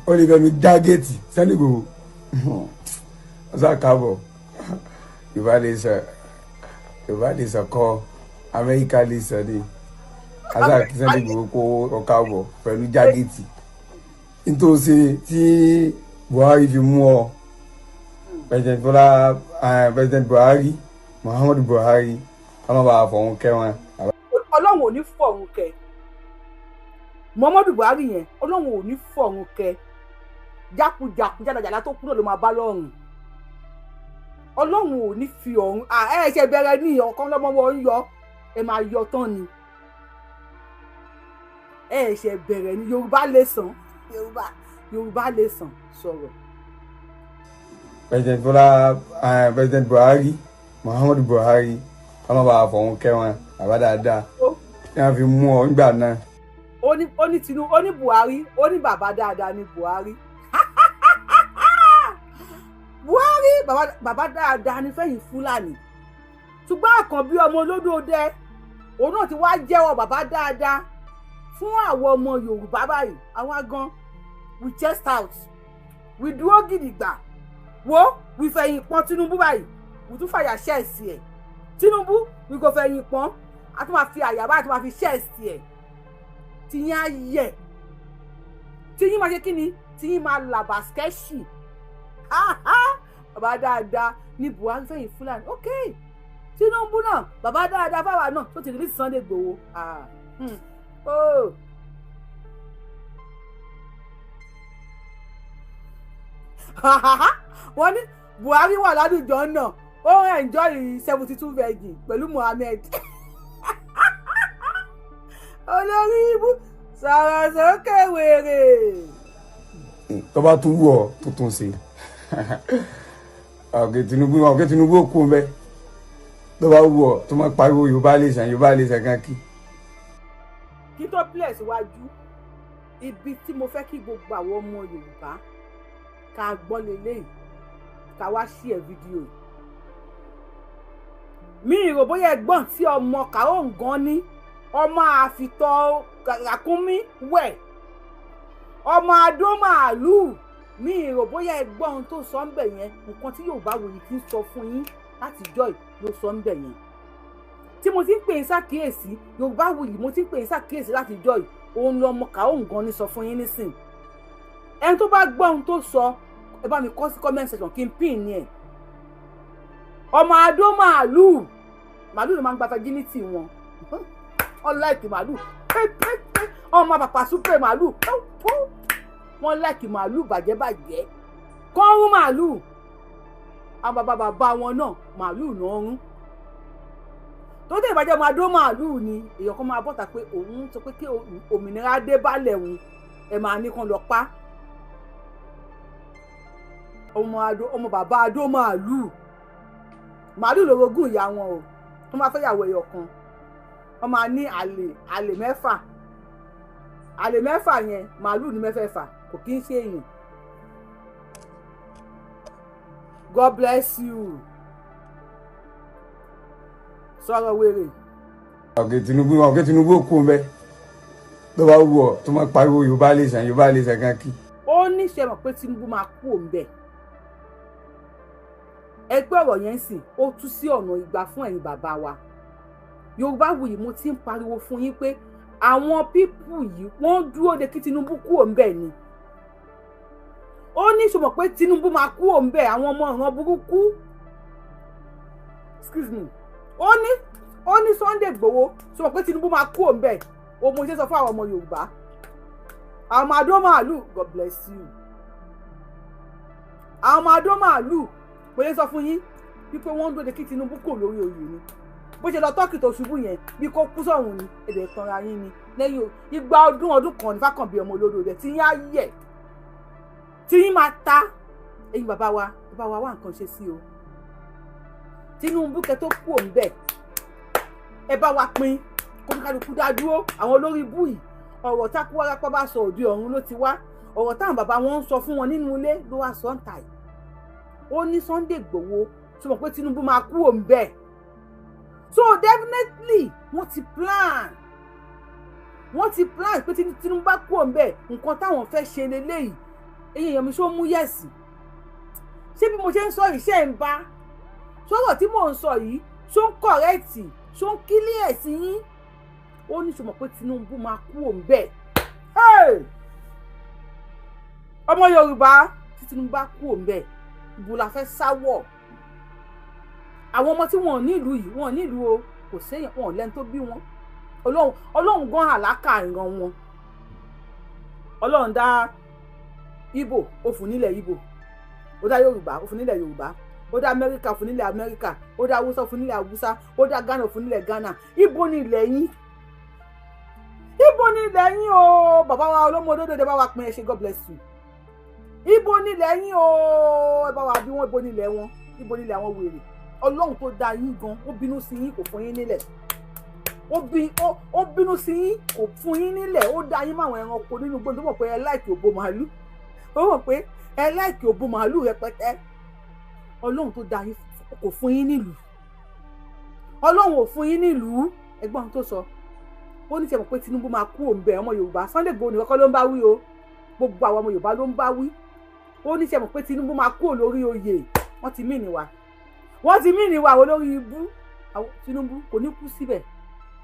olùbẹ̀nu jágẹ́tì Sunday Igboho ọ̀sán káàbọ̀ Yorùbá lè sọ kọ́ Amẹ́ríkà lè sọ ní ọ̀sán Sunday Igboho kó ọ̀káàbọ̀ pẹ̀lú jágẹ́tì nítorí tí Buhari fi mú ọ President Buhari Muhammadu Buhari ọlọ́ba àfọ̀hún kẹwọn. Ọlọ́run ò ní fọ̀hún kẹ Muhammadu Buhari yẹn Ọlọ́run ò ní fọ̀hún kẹ jákujàku jádàjàdá tó kúrò ló máa bá lọ́rùn Ọlọ́run ò ní fi ọ̀run ẹ ṣe bẹ̀rẹ̀ ní ọ̀kan lọ́mọ wọn ń yọ ẹ máa yọ tán ni ẹ ṣe bẹ̀rẹ̀ ní Yorùbá lè sàn sọ̀rọ̀. President Buhari Muhammadu Buhari ọlọ́ba àfọ̀hún kẹwọn bàbá dáadáa tí wọ́n fi mú ọ nígbà náà. ó ní Tinubu ó ní Buhari ó ní bàbá dáadáa ní Buhari Buhari bàbá dáadáa ní fẹ́yìn Fúlàní ṣùgbọ́n Àkànbí ọmọ olódòdẹ òun náà ti wá jẹ́wọ́ bàbá dáadáa fún àwọn ọmọ Yorùbá báyìí àwọn gan we chest out we dúró gidigba wo we fẹ̀yìn pọ́n Tinubu báyìí we tún fàyà ṣẹ́ẹ̀sì ẹ̀ Tinubu we go fẹ̀yìn pọ́n a tún máa fi àyà báyìí a tún máa fi ṣẹ́ẹ̀sì ẹ̀ tìyín á yẹ tìyín máa ṣe kí ni tìyín máa là bàskẹ́ṣì bàbá dáadáa ní Buhari fẹ̀yìn Fúlàní ok Tinubu náà bàbá dáadáa fáwa náà tó ti rí Sunday Igboho wọ́n ní Buhari wà ládùjọ náà ó ń enjoy 72 virgin pẹ̀lú Mohammed olórí ibú sọ̀rọ̀ sókè wèrè. tó bá tún wù ọ́ tó tún ṣe ọ̀gẹ̀ Tinubu kú mbẹ́ tó bá wù ọ́ tó máa pariwo Yorùbá lè sàn kan kí. kí tó pílẹ̀ síwájú ibi tí mo fẹ́ kí gbogbo àwọn ọmọ Yorùbá ká gbọ́ lélẹ́yìí ká wá sí ẹ̀ fídíò yìí. mi ìrò bóyá ẹ̀gbọ́n tí ọmọ kàó nǹkan ní ọmọ àfitọ́ ràkúnmí wẹ̀ ọmọ adó màálùú mi ìrò bóyá ẹ̀gbọ́n tó sọ ń bẹ̀ yẹn nǹkan tí Yorùbá wòye ti ń sọ fún yín láti joy ló sọ ń bẹ̀ yẹn tí mo ti ń pè é ṣàkíyèsí Yorùbá wòye mo ti ń pè é ṣàkíyèsí láti joy òun lọmọ kàó nǹkan ní sọ fún yín nísìn ẹni tó bá gbọ́ ohun tó sọ ẹ bá mi kọ sí comment section kí n pin ní ẹ ọmọ adó màálùú ló máa ń gba virginity wọn unlike màálùú ọmọ pàpà súpè màálùú wọn like màálùú bàjẹ́ kọ́rún màálùú àwọn bàbá wọn náà màálùú náà rún tó tẹ̀ ìbàjẹ́ ọmọ adó màálùú ni èèyàn kan máa bọ́ta pé òun sọ pé kí òmìnira dé bálẹ̀ òun ẹ máa ní kan lọ pa ọmọ bàbá adó màálùú lórogún ìyá wọn o wọ́n máa fẹ́ yàwó ẹyọ kan wọ́n máa ní àlè mẹ́fà yẹn màálùú ní mẹ́fẹ̀ẹ̀fà kò kí ń ṣe èèyàn. God bless you. sọ̀rọ̀ wèrè. ọ̀gẹ̀ Tinubu kú mbẹ́ tó bá wù ọ́ tó máa pariwo Yorùbá lè sàn kan kí. ó ní ṣe mọ̀ pé Tinubu máa kú òǹbẹ̀ ẹgbẹ́ ọ̀rọ̀ yẹn sì ó tú sí ọ̀nà ìgbà fún ẹ̀yin bàbá wa Yorùbá wuyì mo ti ń pariwo fún yín pé àwọn pípù yìí wọ́n dúró de kí Tinubu kú òǹbẹ̀ ni ó ní ṣe mọ̀ pé Tinubu máa kú òǹbẹ̀ àwọn ọmọ ìran burúkú excuse me ó ní Sunday Igboho ṣe mọ̀ pé Tinubu máa kú òǹbẹ̀ o mo ṣe sọ fún àwọn ọmọ Yorùbá àwọn ọmọ adó màálùú God bless you àwọn ọmọ adó màálùú mo lè sọ fún yín wípé wọ́n ń dóde kí Tinubu kò lórí oyè ni bó ṣe lọ tọ́kì tó ṣubú yẹn bí kò kú sọ̀hún ni èdè tanra yín ni lẹ́yìn igba ọdún kan ní Fákànbí ọmọ olódò rẹ̀ tí yín á yẹ̀ tí yín máa ta ẹ̀yin bàbá wa wá nǹkan ṣe sí o Tinubu kẹ tó kú òun bẹ́ẹ̀ ẹ bá wa pín kóníkálukú dá dúró àwọn olórí ibú yìí ọ̀rọ̀ tákú wárápá bá sọ òde ọ̀run ló ti wá ọ̀rọ̀ táwọn bàbá wọn ń sọ fún wọn nínú ilé ló wá sọ ń tà yìí ó ní Sunday Igboho tí wọ́n pé Tinubu máa kú òun bẹ́ẹ̀ so definitely wọ́n ti plan pé Tinubu bá kú òun bẹ́ẹ̀ nǹkan táwọn fẹ́ ṣe leléyìí èyí èèyàn mi ṣó mú yẹ̀sì ṣé bí mo ṣe ń sọ yìí ṣe ń bá sọ̀rọ̀ tí mò ń sọ yìí ṣó ń kọ̀rẹ́ẹ̀tì ṣó ń kílíẹ̀ sí yín ó ní ṣùgbọ́n pé Tinubu máa kú òun bẹ́ẹ̀ ọmọ Yorùbá tí Tinubu bá kú òun bẹ́ẹ̀ ibo la fẹ́ sáwọ̀ àwọn ọmọ tí wọn nílùú yìí wọn nílùú o kò séèyàn wọn lẹ́nu tó bí wọn Ọlọ́run gan àlákà ìran wọn Ọlọ́run dá Ìgbò ó fún nílẹ̀ Ìgbò ó dá Yorùbá ó fún nílẹ̀ Yorùbá ó dá Amẹ́ríkà ó fún nílẹ̀ Amẹ́ríkà ó dá Haúsá ó fún nílẹ̀ Haúsá ó dá Ghana ó fún nílẹ̀ Ghana ibo ni ilẹ̀ yín ibo ni ilẹ̀ yín o bàbá wa ọlọ́mọ òdòdó ẹ bá wa pín ẹ ṣe God bless you ibo ni ilẹ̀ yín o ẹ bá wa bí wọn ibo ni ilẹ̀ wọn ibo ni ilẹ̀ àwọn wèrè Ọlọ́run tó dá yín gan ó bínú sí yín kò fún yín nílẹ̀ ó bínú sí yín kò fún yín nílẹ̀ ó dá yín máwọn ẹranko nínú gbọ́n tó mọ̀ pé ẹ láìkì òbó màálù ó mọ̀ pé ẹ láìkì òbó màálù rẹpẹtẹ Ọlọ́run tó dá yín kò fún yín nílùú Ọlọ́run ò fún yín nílùú ẹgbọ́n tó sọ ó ní ṣe mọ̀ pé Tinubu máa kú òun bẹ́ẹ̀ ọmọ Yorùbá Sunday Igboho ní kọ́kọ́ ló ń bá wí o gbogbo àwọn ọmọ Yorùbá ló ń bá wí ó ní ṣe mọ̀ pé Tinubu máa kú lórí oyè wọ́n ti mí ni wà olórí ibú Tinubu kò ní kú síbẹ̀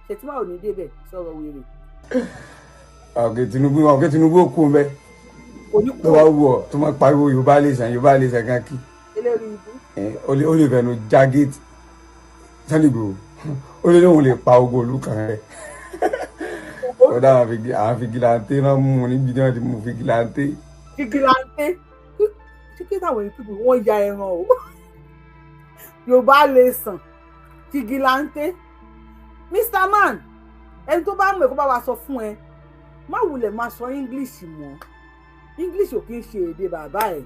ṣètìmá ò ní débẹ̀ sọ̀rọ̀ wèrè. ọ̀gẹ̀ Tinubu ó kú mbẹ́ tó bá wù ọ́ tó máa pariwo Yorùbá lè sàn kan kí ó lè fẹnu já géètì Sunday Igboho ó lè lóun lè pa ogun olú kan rẹ̀ ó dá àwọn fìgìláńtẹ́ náà mú un níbi náà ti mú fìgìláńtẹ́. kí táwọn èèyàn wọ́n ya ẹran o Yorùbá lè sàn fìgìláńtẹ́ Mr. Man ẹni tó bá mọ̀ kó bá wa sọ fún ẹ má wulẹ̀ máa sọ English mọ́ English ò kí ń ṣe èdè bàbá ẹ̀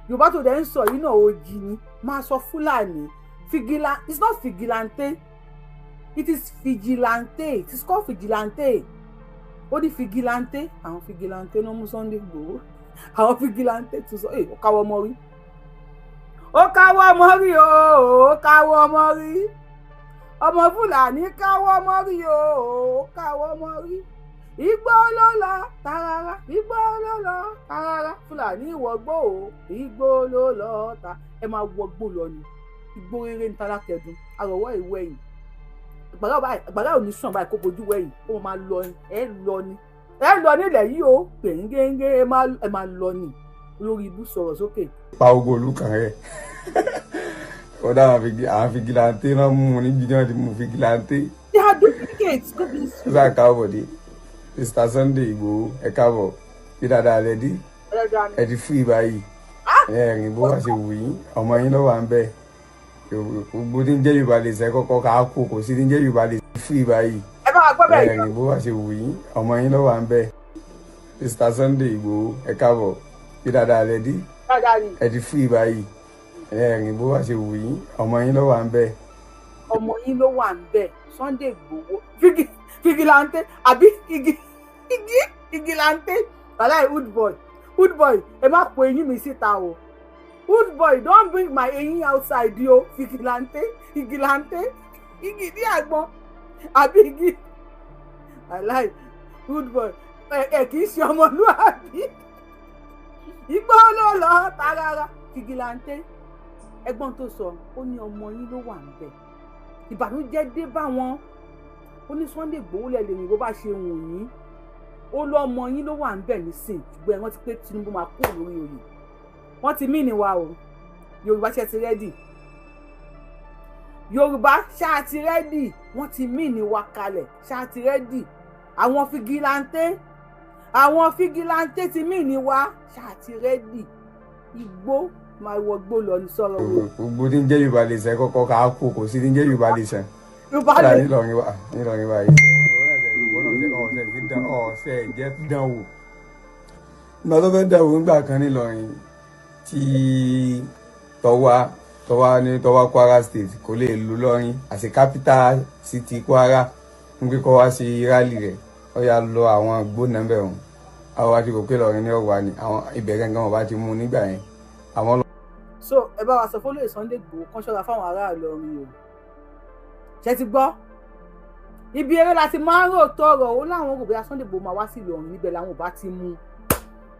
Yorùbá tó dẹ̀ ń sọ yìí náà ó jí ni máa sọ Fúlàní it's not fìgìláńtẹ́ it is vigilante it is called vigilante ó di vigilante àwọn vigilante ló mú Sunday Igboho àwọn vigilante tún sọ ó káwọ́ ọmọ rí ó káwọ́ ọmọ rí ọmọ Fúlàní káwọ́ ọmọ rí ó káwọ́ ọmọ rí Igboho ló lọ tarara Igboho ló lọ tarara Fúlàní ìwọ̀gbọ́ o Igboho ló lọ ta ẹ máa wọgbó lọ ni Igboho rere ń tara kẹdùn àrọ̀wọ́ ìwé yìí àgbàrá ò ní sàn báyìí kó bojú wẹ̀yìn kó máa lọ ni ẹ lọ nílẹ̀ yìí o gbẹ̀ngẹ́ngẹ́ ẹ máa lọ ni olórí ibú sọ̀rọ̀ sókè. pa ogun olú kan rẹ̀ ó dá àwọn fìgìláńtẹ́ náà mú un níbi náà ti mú fìgìláńtẹ́. they are duplicates go be ó sá káàbọ̀ dé Mr. Sunday Igboho ẹ káàbọ̀ bí dáadáa rẹ dé ẹ ti fún ìbá yìí ẹ̀rìn bó wá ṣe wù yín ọmọ yín lọ́wọ́ à ń bẹ̀ gbogbo tí ń jẹ́ Yorùbá lè sẹ́ kọ́kọ́ ká kó kò sí tí ń jẹ́ Yorùbá lè fún ìbá yìí ẹ̀rìn bó wá ṣe wù yín ọmọ yín lọ́wọ́ à ń bẹ̀ Mr. Sunday Igboho ẹ káàbọ̀ bí dáadáa rẹ dé ẹ ti fún ìbá yìí ẹ̀rìn bó wá ṣe wù yín ọmọ yín lọ́wọ́ à ń bẹ̀. ọmọ yín ló wà ń bẹ̀ Sunday Igboho fìgìláńtẹ́ àbí fìgìláńtẹ́ wàláì wood boy ẹ má po eyín mi síta o wood boy don't bring my eyín outside yo fìgìláńtẹ́ igi ní àgbọn àbí igi wàláì wood boy ẹ kì í ṣe ọmọlúwàbí Igboho ló lọ tarara fìgìláńtẹ́ ẹ̀gbọ́n tó sọ ó ní ọmọ yín ló wà ń bẹ̀ ìbànújẹ́ dé bá wọn ó ní Sunday Igboho lẹ lè rìn bó bá ṣe wù yín ó lọ ọmọ yín ló wà ń bẹ̀ nísìn ṣùgbọ́n wọ́n ti pé Tinubu máa kú lórí oyè wọ́n ti mí ni wa o Yorùbá ṣe ti rẹ́dì Yorùbá ṣáà ti rẹ́dì wọ́n ti mí ni wa kalẹ̀ ṣáà ti rẹ́dì àwọn fìgìláńtẹ́ ti mí ni wa ṣáà ti rẹ́dì máa wọ gbó lọ ní sọ̀rọ̀ wo. gbogbo tí ń jẹ́ Yorùbá lè sẹ́ kọ́kọ́ ká kó kò sí tí ń jẹ́ Yorùbá lè sẹ́. Yorùbá lè nílọrin báyìí. ọ̀sẹ̀ jẹ́ dánwò. ìgbà tó fẹ́ dánwò nígbà kan nílọrin tí tọ́wá Kwara State kò lè lu lọ́rin àti capital city Kwara ń gbé kọ́ wá sí rally rẹ̀ ó yà lọ àwọn gbóná bẹ̀ wọ́n àwọn àti kòkè lọ́rin ní ọ̀wá ni àwọn ìbẹ̀rẹ̀ nǹkan ọba ti mú nígbà yẹn àwọn lọ. so ẹ bá wa sọ fún olóyè Sunday Igboho kan ṣọ́ra fáwọn ará Ìlọrin o ṣe ti gbọ́ ibi eré láti máa ń rò tọrọ ó láwọn rò bóyá Sunday Igboho máa wá sí Ìlọrin níbẹ̀ làwọn ò bá ti mú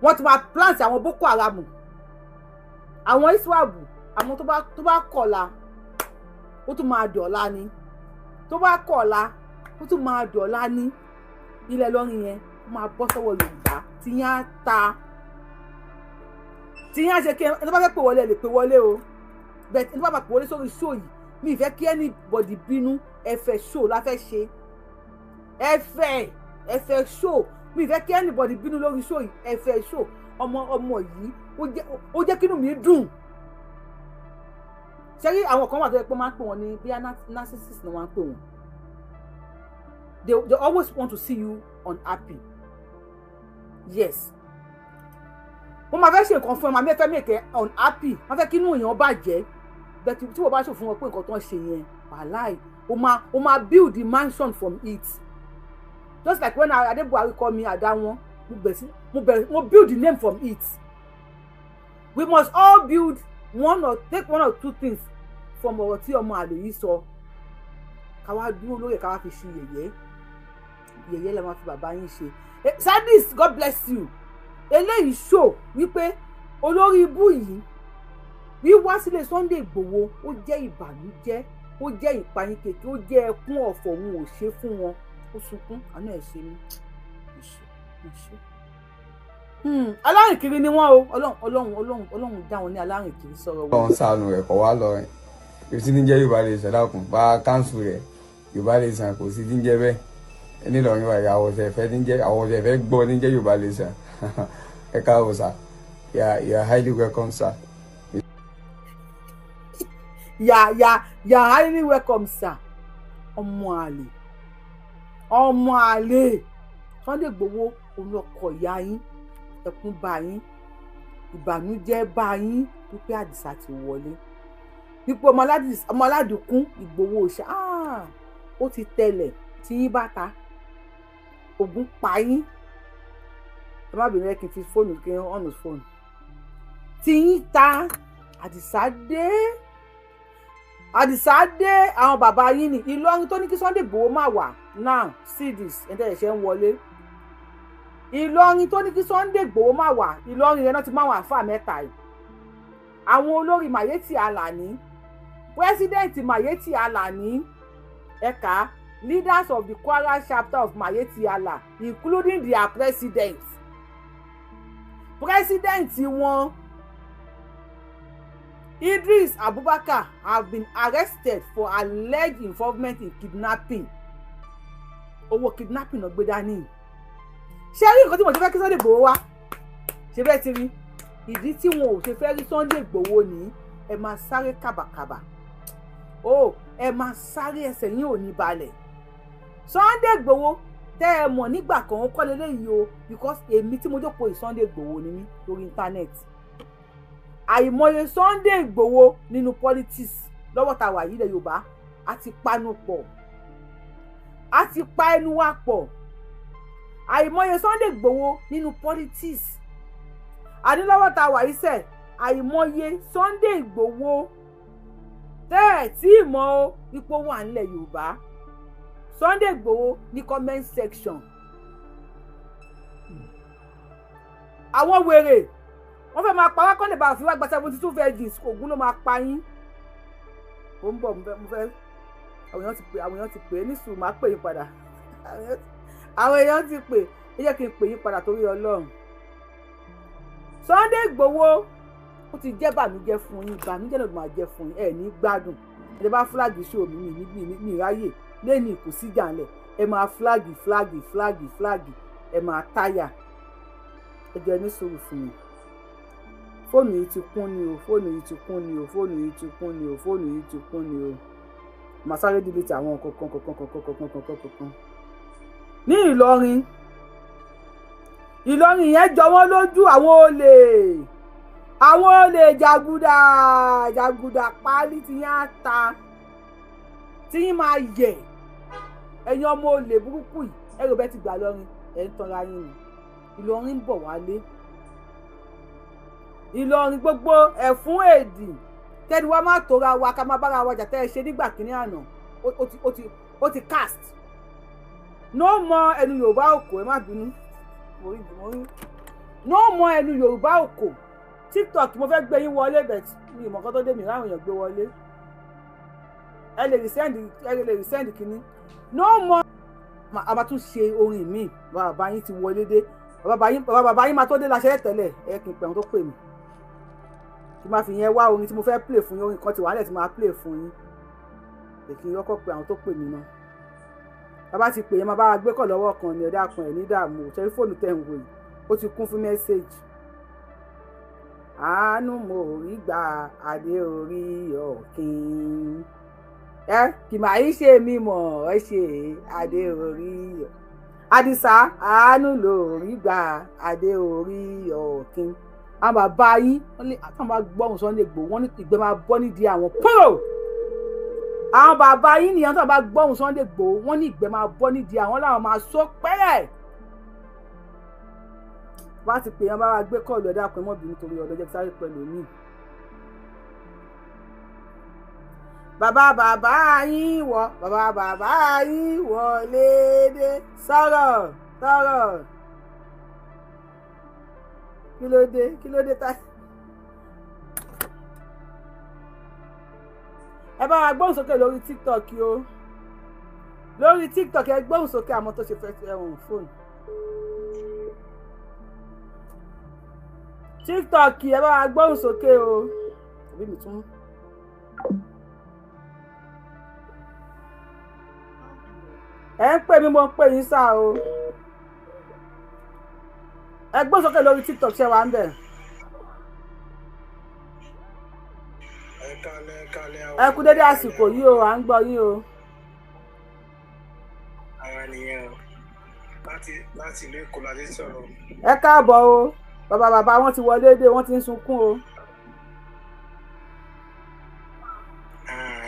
wọ́n ti máa plant àwọn Boko Haram àwọn Iswabu àwọn tó bá kọ̀la ó tún máa dọ̀la ni tó bá kọ̀la ó tún máa dọ̀la ní ilẹ̀ Ìlọrin yẹn ó máa bọ́ sọ́wọ́ Yorùbá tí yẹn á ta tí yẹn á ṣe kí ẹni tó bá fẹ́ pè wọlé ẹ lè pè wọlé o bẹ́ẹ̀ ẹni tó bá pè wọlé sórí show yìí mi ì fẹ́ kí anybody bínú ẹ̀fẹ̀ show la fẹ́ ṣe ẹ̀fẹ̀ show mi ì fẹ́ kí anybody bínú lórí show yìí ẹ̀fẹ̀ show ọmọ yìí ó jẹ́ kínú mi dùn ṣé rí àwọn kan wà tó yẹ pé máa ń pè wọ́n ní bí narcissist ni wọ́n á pè wọ́n they always want to see you unhappy yes wọ́n máa fẹ́ ṣe nǹkan fún ẹ máa fẹ́ make ẹ unhappy wọ́n fẹ́ kí inú èèyàn bàjẹ́ bẹ́ẹ̀ tí wọ́n bá ṣò fún wọn pé nǹkan tó ń ṣe yẹn wàláì o máa build the mansion from it just like when Adebuhari call me Adawọn mo build the name from it we must all build take one or two things from ọ̀rọ̀ tí ọmọ àlè yìí sọ ká wá dúró lórí ká wá fi ṣe yẹ̀yẹ́ lè máa fi bàbá yín ṣe sadis God bless you eléyìí show wípé olórí ibú yìí wíwá sílé Sunday Igboho ó jẹ́ ìbànújẹ́ ó jẹ́ ìpayín kékeré ó jẹ́ ẹkún ọ̀fọ̀ òun ò ṣe fún wọn ó sunkún àánú ẹ̀ ṣe mí alárìnkiri ni wọ́n o Ọlọ́run dá wọn ní alárìnkiri sọ̀rọ̀ wọn. Ọlọ́run ṣàánú rẹ̀ kọ́ wá lọ́rin kò sí ní jẹ́ Yorùbá lè ṣẹ̀dákùn bá káńsù rẹ̀ Yorùbá lè sàn kò sí ní jẹ́ bẹ́ẹ̀ nílọrin wa àwọn ọ̀sẹ̀ fẹ́ gbọ́ ní jẹ́ Yorùbá lè sàn ẹ káàbọ̀ sà you are highly welcome sir. you are highly welcome sir. ọmọ àlè Sunday Igboho olùkọ́ ìyá yín ẹkún bá yín ìbànújẹ́ bá yín wípé Àdìsá ti wọlé wípé ọmọ aládùnkún Igboho Osha ó ti tẹlẹ̀ tí yín bá ta ogun pa yín ẹ má bìnrin kí n fi fóònù kí n ọ̀nà fóònù tí yín ta Àdìsá dé àwọn bàbá yín ní Ìlọrin tó ní kí Sunday Igboho má wà now see this ẹ̀ńtẹ́ ẹ̀ṣẹ̀ ń wọlé Ìlọrin tó ní kí Sunday Igboho má wà Ìlọrin yẹn náà ti máa wà fà mẹ́ta yìí àwọn olórí Mayeti Alani president Mayeti Alani ẹ̀ka leaders of the Kwara chapter of Mayeti Allah including their president wọn Idris Abubakar have been arrested for alleged involvement in kidnapping owó kidnapping náà gbé dání ṣé rí nǹkan tí mo ṣe fẹ́ kí Sunday Igboho wá ṣe bẹ́ẹ̀ ti rí ìdí tí wọn ò ṣe fẹ́ rí Sunday Igboho ní ẹ máa sáré kàbàkàbà ẹ máa sáré ẹsẹ̀ yín ò ní balẹ̀ Sunday Igboho tẹ́ ẹ mọ̀ nígbà kan ó kọ́ lélẹ́yìí o because èmi tí mo jókòó yìí Sunday Igboho ni mí lórí íńtánẹ́ẹ̀tì àìmọye Sunday Igboho nínú politics lọ́wọ́ tá a wà yìí lẹ̀ Yorùbá a ti panu pọ̀ a ti pa ẹnu wa pọ̀ àìmọye Sunday Igboho nínú politics àdínlọ́wọ́ tá a wà yìí sẹ̀ àìmọye Sunday Igboho tẹ́ ẹ̀ tí ì mọ̀ ipò wà nílẹ̀ Yorùbá Sunday Igboho ní comment section àwọn wèrè wọ́n fẹ́ máa pa wá kọ́lé bá fi wá gba 72 virgins Ògún ló máa pa yín ó ń bọ̀ mo fẹ́ àwọn èèyàn ti pè é ní sùúrù máa pè yín padà àwọn èèyàn ti pè é jẹ́ kí n pè yín padà torí Ọlọ́run Sunday Igboho ó ti jẹ́ bànújẹ́ fún yín ìbànújẹ́ náà ló máa jẹ́ fún yín ẹ̀ ní gbádùn ẹ̀ bá fúláàgì show mi ráyè lẹ́yìn ìkù síjà ńlẹ̀ ẹ máa fúláàgì ẹ máa táyà ẹ jẹ́ ní sùúrù fún mi fóònù yìí ti kún ni o, fóònù yìí ti kún ni o, fóònù yìí ti kún ni o, fóònù yìí ti kún ni o. Màá sáré delete àwọn kankan. Ní Ìlọrin yẹn jọ wọ́n lójú àwọn olè jàgùdà páálí tí yẹn á ta tí yín máa yẹ ẹ̀yin ọmọ olè burúkú yìí ẹ̀rọ bẹ́ẹ̀ ti gbà lọ́rin ẹ̀ ń tanra yín ni. Ìlọrin ń bọ̀ wálé. Ìlọrin gbogbo ẹ̀fún èdì kẹ́ni wá má tóra wa ká má bára wa jà tẹ́ ẹ ṣe nígbà kínní àná ó ti cast. No more ẹnu Yorùbá òkò ẹ má bínú. No more ẹnu Yorùbá òkò. TikTok mo fẹ́ gbé yín wọlé bẹ̀t mi ìmọ̀ kan tó dé mi láwọn èèyàn gbé wọlé. Ẹ lè resend kínní. No more. A máa tún ṣe orin mi bàbá yín ti wọlé dé bàbá yín máa tó dé láṣẹ tẹ́lẹ̀ ẹ kì í pẹ̀rún tó pè mí. Tí máa fi yẹn wá orin tí mo fẹ́ play fún yín orin kan ti wà nílẹ̀ tí máa play fún yín. Èkì ń yọkọ̀ pé àwọn tó pè mí náà. Bàbá ti pè yẹn máa bá wa gbé kọ̀ lọ́wọ́ kan ní ọ̀dà kan ẹ̀ ní dààmú ṣẹ́rí fóònù tẹ̀ ń wò yìí ó ti kún fún mẹ́sẹ̀gì. Àánú mo rí gbà adé orí ọ̀kìn. Kì máa yí ṣe mí mọ̀ ẹ ṣe adé orí Àdìsá àánú lórí gbà adé orí ọ̀kìn. Àwọn bàbá yín wọ́n ní àtàwọn bá gbọ́hùn Sunday Igboho wọ́n ní ìgbẹ́ máa bọ́ nídìí àwọn pọ́ọ̀. Àwọn bàbá yín nìyẹn tó bá gbọ́hùn Sunday Igboho wọ́n ní ìgbẹ́ máa bọ́ nídìí àwọn làwọn máa sọ pẹ́rẹ́. Bá ti pè yẹn bá wa gbé kọ́ọ̀lù ẹ̀dá pé mọ́ bínú torí ọ̀dọ́ jẹ́ sáré pẹ̀lú mi. Bàbá yín wọlé dé sọ̀rọ̀. Kí ló dé tá. Ẹ bá wa gbóhùn sókè lórí TikTok o. Lórí TikTok ẹ gbóhùn sókè àmọ́ tó ṣe fẹ́ ẹ̀wọ̀n fóònù. TikTok ẹ bá wa gbóhùn sókè o. Àbí mi tún. Ẹ ń pè mí mo ń pè yín sá o. Ẹ gbóhùn sókè lórí TikTok ṣe wà ń bẹ̀. Ẹ kú dédé àsìkò yìí o, à ń gbọ́ yín o. Ara nìyẹn o. Láti ìlú Èkó láti sọ̀rọ̀. Ẹ káàbọ̀ o. Bàbá wọn ti wọlé dé, wọ́n ti ń sunkún o.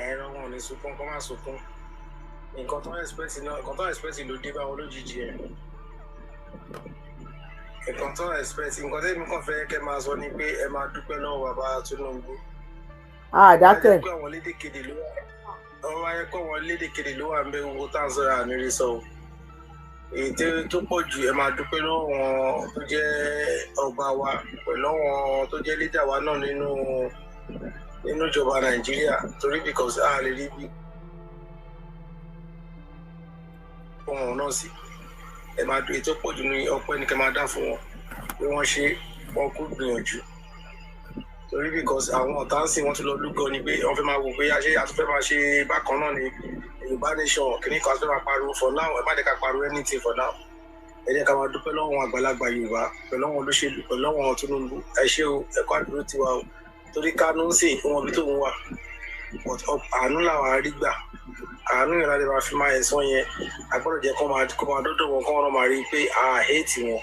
Ẹ̀rọ wọn ò ní sunkún, kọ́ máa sunkún. Nǹkan tó expect ló dé bá wọn lójijì ẹ̀. Nǹkan tẹ́mi kàn fẹ́ kẹ́ máa sọ ni pé ẹ máa dúpẹ́ lọ́wọ́ bàbá Tinubu. Dákẹ́. Àwọn ayẹ́kọ́ wọn lédèkéde ló wà ń bẹ owó tá à ń sọ̀rọ̀ àníri sọ. Èyí tó pọ̀ jù ẹ máa dúpẹ́ lọ́wọ́ wọn tó jẹ́ ọba wa pẹ̀lú wọn tó jẹ́ lídà wa náà nínú ìjọba Nàìjíríà torí because a lè rí bí wọn náà sí. Ẹ máa dúpẹ́ tó pọ̀ jù ní ọpẹ́ ní kẹ́ máa dá fún wọn pé wọ́n ṣe wọn kú gbìyànjú. Torí because àwọn ọ̀tá ń sìn wọ́n tún lọ lúgọ ni pé wọ́n fẹ́ máa wò pé àtúnfẹ́ máa ṣe bákan náà ni Yorùbá nation kìíní kan àtúnfẹ́ máa pariwo for now ẹ má jẹ́ ká pariwo anything for now. Ẹ jẹ́ ká máa dúpẹ́ lọ́wọ́ àwọn àgbàlagbà Yorùbá pẹ̀lú àwọn olóṣèlú pẹ̀lú àwọn Tinubu ẹ ṣé o ẹ kú àdúró tiwa o torí Kánú ń sìn wọn ibi tó ń wà àánú làwọn arígbà àánú yẹn láti máa fi máa ẹ̀sán yẹn agbọ́dọ̀ jẹ́ kó máa dọ́dọ̀ wọn kó wọn máa rí i pé hate wọn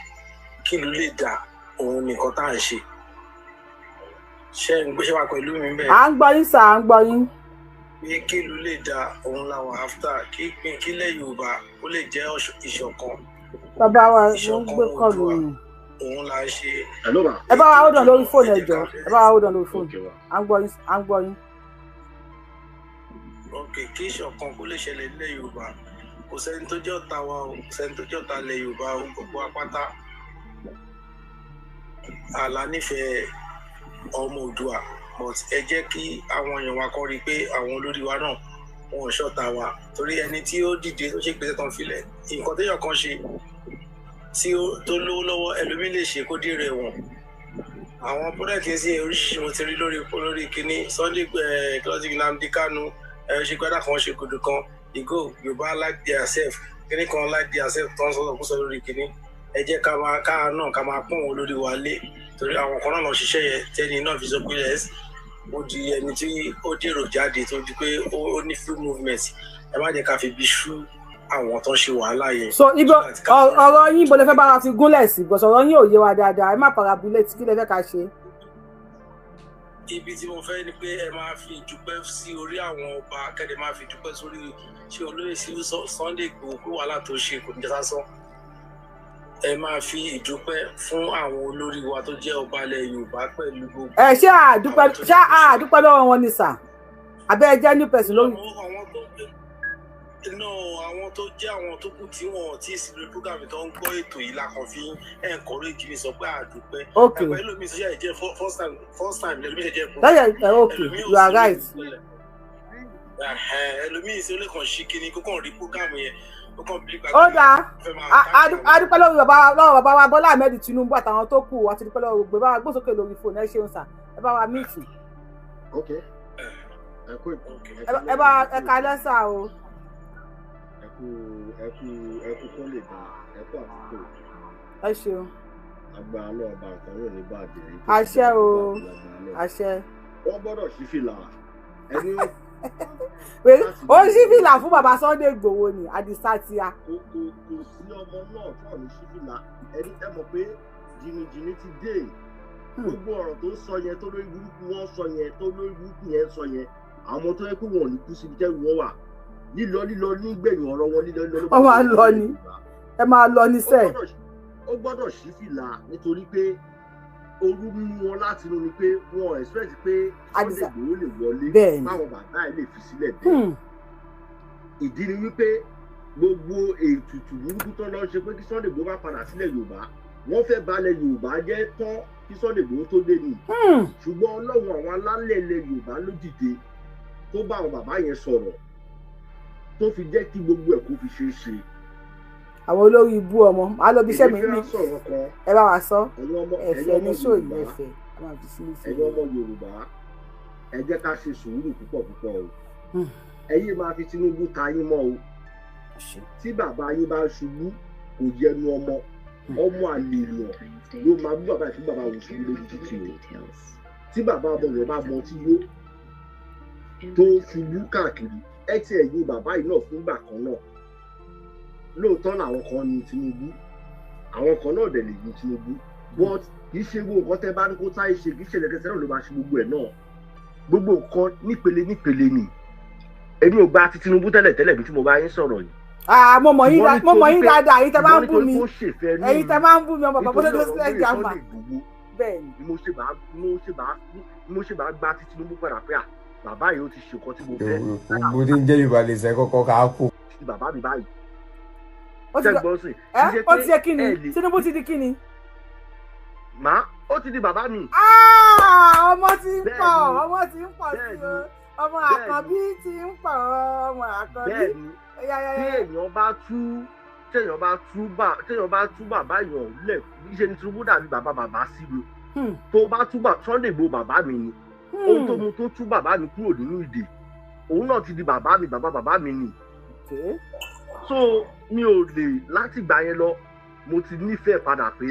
kí ìlú lè dà òun nìkan tá à ń ṣe. Ṣé ń gbéṣẹ́ wa pẹ̀lú mi bẹ́ẹ̀? À ń gbọ́ yín sà, à ń gbọ́ yín. Pé kí ìlú lè dà òun làwọn after kílẹ̀ Yorùbá ó lè jẹ́ ìṣọ̀kan. Bàbá wa ló ń gbé kọ́ọ̀lù yìí. Òun là ń ṣe. Ẹ bá wa hold on lórí fóònù ẹ jọ̀ọ́. Ẹ bá wa hold on lórí fóònù. À ń gbọ́ yín. Ok, kí ìṣọ̀kan kó lè ṣẹlẹ̀ nílẹ̀ Yorùbá kò sẹ́ni tó jẹ́ ọ̀tá wa o sẹ́ni tó jẹ́ ọ̀tá ilẹ̀ Yorùbá o gbogbo apáta àlá nífẹ̀ẹ́ ọmọ Oòduà but ẹ jẹ́ kí àwọn èèyàn wa kọ́ rí i pé àwọn olórí wa náà wọn ò ṣọ̀tá wa torí ẹni tí ó dìde tó ṣe gbèsè tán filẹ̀ nǹkan téèyàn kan ṣe tó lówó lọ́wọ́ ẹlòmíì lè ṣe kó dé rẹ̀ wọ̀n àwọn pọ́dẹ̀tì sí oríṣiríṣi mo ti rí lórí kínní Sunday closing Nnamdi Kanu ṣe gbádà kan ṣe gòdò kan Igbo Yorùbá like their self kíní kan like their self tó ń sọ̀rọ̀ kó sọ lórí kínní ẹ jẹ́ ká máa pọ́n wọn lórí wa lé torí àwọn kan náà lọ ṣiṣẹ́ yẹn tẹ́ni náà fi sọ pé ó di ẹni tí ó dèrò jáde tó di pé ó ní free movement ẹ má jẹ́ ká fi bí ṣú àwọn tó ń ṣe wàhálà yẹn. so ibo ọ̀rọ̀ yín ibo lẹ fẹ́ bá wa fi gúnlẹ̀ sí gbọ̀sọ̀ ọ̀rọ̀ yín ò yé wa dáadáa ẹ má parabulé tí kí lẹ fẹ́ ká ṣe. ibi tí mo fẹ́ ni pé ẹ máa fi ìdúpẹ́ sí orí àwọn ọba kẹ́dẹ̀ máa fi ìdúpẹ́ sórí ṣé olóyè sí Sunday Igboho pé wàhálà tó ṣe kò ní jẹ́ sásán. Ẹ máa fi ìdúpẹ́ fún àwọn olórí wa tó jẹ́ ọba ilẹ̀ Yorùbá pẹ̀lú gbogbo. ṣé àdúpẹ́ lọ́wọ́ wọn ni sà àbẹ́ ẹ jẹ́ new person lórí. àwọn tó jẹ́ àwọn tó kù tí wọ́n ti sí lórí program tó ń gbọ́ ètò yìí la kàn fi encourage mi sọ pé àdúpẹ́. ẹgbẹ́ ẹlòmíì tó ṣe jẹ́ first time ẹlòmíì ṣe jẹ́ you are right. ẹlòmíì ṣe ó lè kàn ṣí kíní kó kàn rí program yẹn. Ó dáa adúpẹ́ lórí bàbá wa Bọ́lá Ahmed Tinubu àtàwọn tó kù àti dúpẹ́ lórí gbé bá wa gbósókè lórí fóònù ẹ ṣeun sà ẹ bá wa míìtì. ẹ bá ẹ ka lẹ́sà o. ẹ kú kọ́ lè dá ẹ kú àtúntò. ẹ ṣeun. àgbà àlọ́ ọba nǹkan yóò ní bàjẹ́. àṣẹ o àṣẹ. wọ́n gbọ́dọ̀ ṣí fìlà ẹni ó ṣí fìlà fún bàbá Sunday Igboho ni àdìsá ti a. kò sí ọmọ náà tó ọ̀nà ṣí fìlà ẹni ẹ mọ̀ pé jìnnìjìnnì ti dé gbogbo ọ̀rọ̀ tó sọ yẹn tó lórí burúkú wọn sọ yẹn tó lórí burúkú yẹn sọ yẹn àwọn ọmọ tó yẹ pé wọn ò ní kú síbi tẹ́rù wọn wà lílọ nígbẹ̀yìn ọ̀rọ̀ wọn lílọ wọ́n máa lọ ni ẹ máa lọ ní sẹ́ẹ̀. ó gbọ́dọ̀ ṣí fìlà nítorí pé orú mú wọn láti inú ni pé wọn expect pé Sunday Igboho lè wọlé báwọn bàbá ẹ lè fi sílẹ̀ bẹ́ẹ̀. ìdí ni wípé gbogbo ètùtù burúkú tó lọ ṣe pé kí Sunday Igboho bá padà sílẹ̀ Yorùbá wọ́n fẹ́ balẹ̀ Yorùbá jẹ́ tán kí Sunday Igboho tó dé ni. ṣùgbọ́n Ọlọ́run àwọn alálẹ̀ ilẹ̀ Yorùbá ló dìde tó bá àwọn bàbá yẹn sọ̀rọ̀ tó fi jẹ́ kí gbogbo ẹ̀ kó fi ṣeé ṣe. àwọn olórí ibú ọmọ máa lọ bí iṣẹ́ mi ní ẹ bá wa sọ ẹ̀fẹ̀ ní sóòyì ẹ̀fẹ̀ ẹ̀yin ọmọ Yorùbá ẹ jẹ́ ká ṣe sùúrù púpọ̀ o ẹ̀yin máa fi Tinubu ta yín mọ́ o tí bàbá yín bá ṣubú kò yẹnu ọmọ àlè ló máa bú bàbá ìfún bàbá òun ṣubú lójú títì o tí bàbá ọmọ rẹ̀ bá mọ tí yó tó ṣubú káàkiri ẹ ti ẹ̀yin bàbá yìí náà fúngbà kan náà lóòótọ́ làwọn kan ní Tinubu àwọn kan náà dẹ̀ lè ní Tinubu but kì í ṣe gbogbo nǹkan tẹ́ bá ní kó táyé ṣe kì í ṣe lẹ́kẹsẹ̀ náà ló máa ṣe gbogbo ẹ̀ náà gbogbo nǹkan nípele ni èmi ò gba ti Tinubu tẹ́lẹ̀ bí tí mo bá yín sọ̀rọ̀ yìí. mo mọ̀ yín dáadáa èyí tẹ́ bá ń bú mi èyí tẹ́ bá ń bú mi ọmọ bàbá tó sílẹ̀ jàmà bẹ́ẹ̀ ni. mo ṣe bá gba ti Tinubu padà pé bàbá yìí ó ti ṣe nǹkan tí mo fẹ́. mo ti ń jẹ́ Yorùbá lè sẹ́ kọ́kọ́ ká kú. bàbá mi báyìí ó ti ṣe kíni Tinubu ti di kíni. ó ti di bàbá mi. ọmọ ti ń pọ̀ sí o ọmọ àkànbí ti ń pọ̀ ọmọ àkànbí. bẹ́ẹ̀ni téèyàn bá tú bàbá èèyàn lẹ̀ níṣẹ́ ni Tinubu dàbí bàbá sí mi tó bá tú Sunday Igboho bàbá mi ni ohun tó mu tó tú bàbá mi kúrò nínú ìdè òun náà ti di bàbá mi ni. so mi ò lè láti gbà yẹn lọ mo ti nífẹ̀ẹ́ padà pé